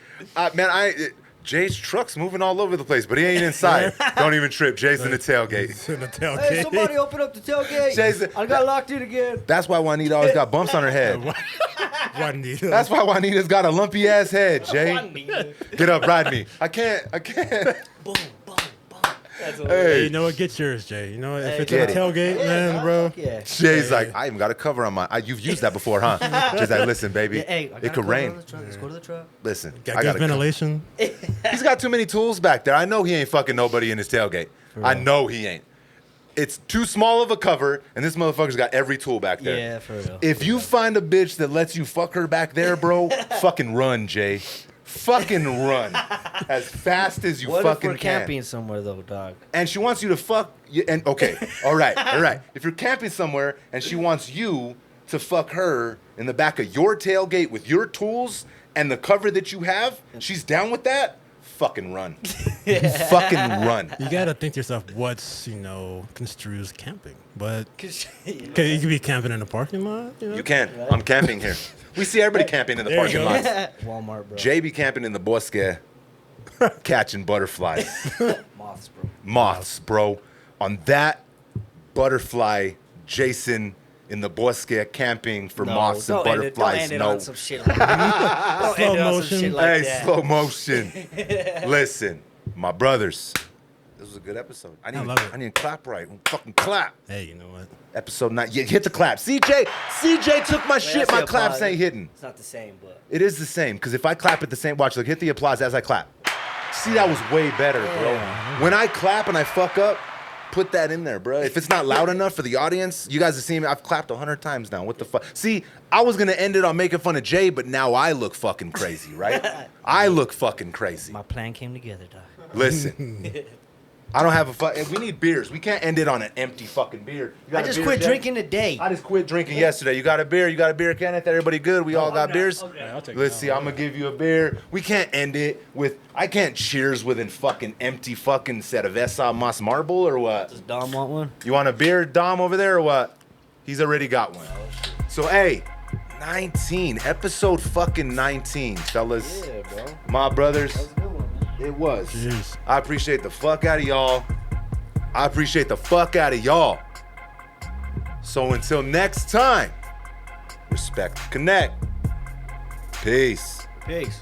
Jay's truck's moving all over the place, but he ain't inside. Don't even trip. Jay's in the tailgate. It's in the one. tailgate. Hey, somebody open up the tailgate. Jason- I got locked in again. That's why Juanita always got bumps on her head. Juanita. That's why Juanita's got a lumpy ass head, Jay. Get up, ride me. I can't. Boom, boom, boom. That's what Hey, Hey, you know what? Get yours, Jay. You know what? If Hey, it's in the get it. tailgate, man, bro. Yeah. Jay's like, I even got a cover on my. You've used that before, huh? Jay's like, listen, baby, Yeah, hey, I got it a could cover rain. on the truck. Let's go to the truck. Listen, Got I good got a ventilation. He's got too many tools back there. I know he ain't fucking nobody in his tailgate. I know he ain't. It's too small of a cover, and this motherfucker's got every tool back there. Yeah, for real. If you find a bitch that lets you fuck her back there, bro, fucking run, Jay. Fucking run as fast as you What if fucking we're can. camping somewhere though, dog? And she wants you to fuck. And okay, all right. If you're camping somewhere and she wants you to fuck her in the back of your tailgate with your tools and the cover that you have, she's down with that. Fucking run. Fucking run. You gotta think to yourself, what's construes camping? But Cause you could be camping in a parking lot. You can. I'm camping here. We see everybody camping in the There you parking go. lots. Walmart, bro. Jay be camping in the bosque, catching butterflies, Moths, bro. moths, bro. On that butterfly, Jason in the bosque camping for moths and don't end it- butterflies. Don't end it No. on some shit like that. Don't Slow end it on some motion. shit like Hey, that. slow motion. Listen, my brothers. This was a good episode. I love it. need to clap right. Fucking clap. Hey, you know what? Episode 9. Yeah, hit the clap. CJ took my shit. that's My the claps applause. ain't hitting. It's not the same, but It is the same, because if I clap at the same, watch, look, hit the applause as I clap. See, that was way better, bro. When I clap and I fuck up, put that in there, bro. If it's not loud enough for the audience, you guys have seen me. I've clapped 100 times now. What the fuck? See, I was going to end it on making fun of Jay, but now I look fucking crazy, right? I look fucking crazy. my plan came together, dog. Listen. I don't have a fuck. We need beers. We can't end it on an empty fucking beer. You got I a just beer, quit Jay? drinking today. I just quit drinking yesterday. You got a beer? You got a beer, Kenneth? Everybody good? We all got beers? I'll take Let's see. I'm gonna give you a beer. We can't end it with. I can't cheers with a fucking empty fucking cerveza mas marble or what? Does Dom want one? You want a beer, Dom, over there or what? He's already got one. So hey, 19 episode fucking 19, fellas. Yeah, bro. My brothers. That was a good one, man. It was. Cheers. I appreciate the fuck out of y'all. I appreciate the fuck out of y'all. So until next time, respect, connect. Peace. Peace.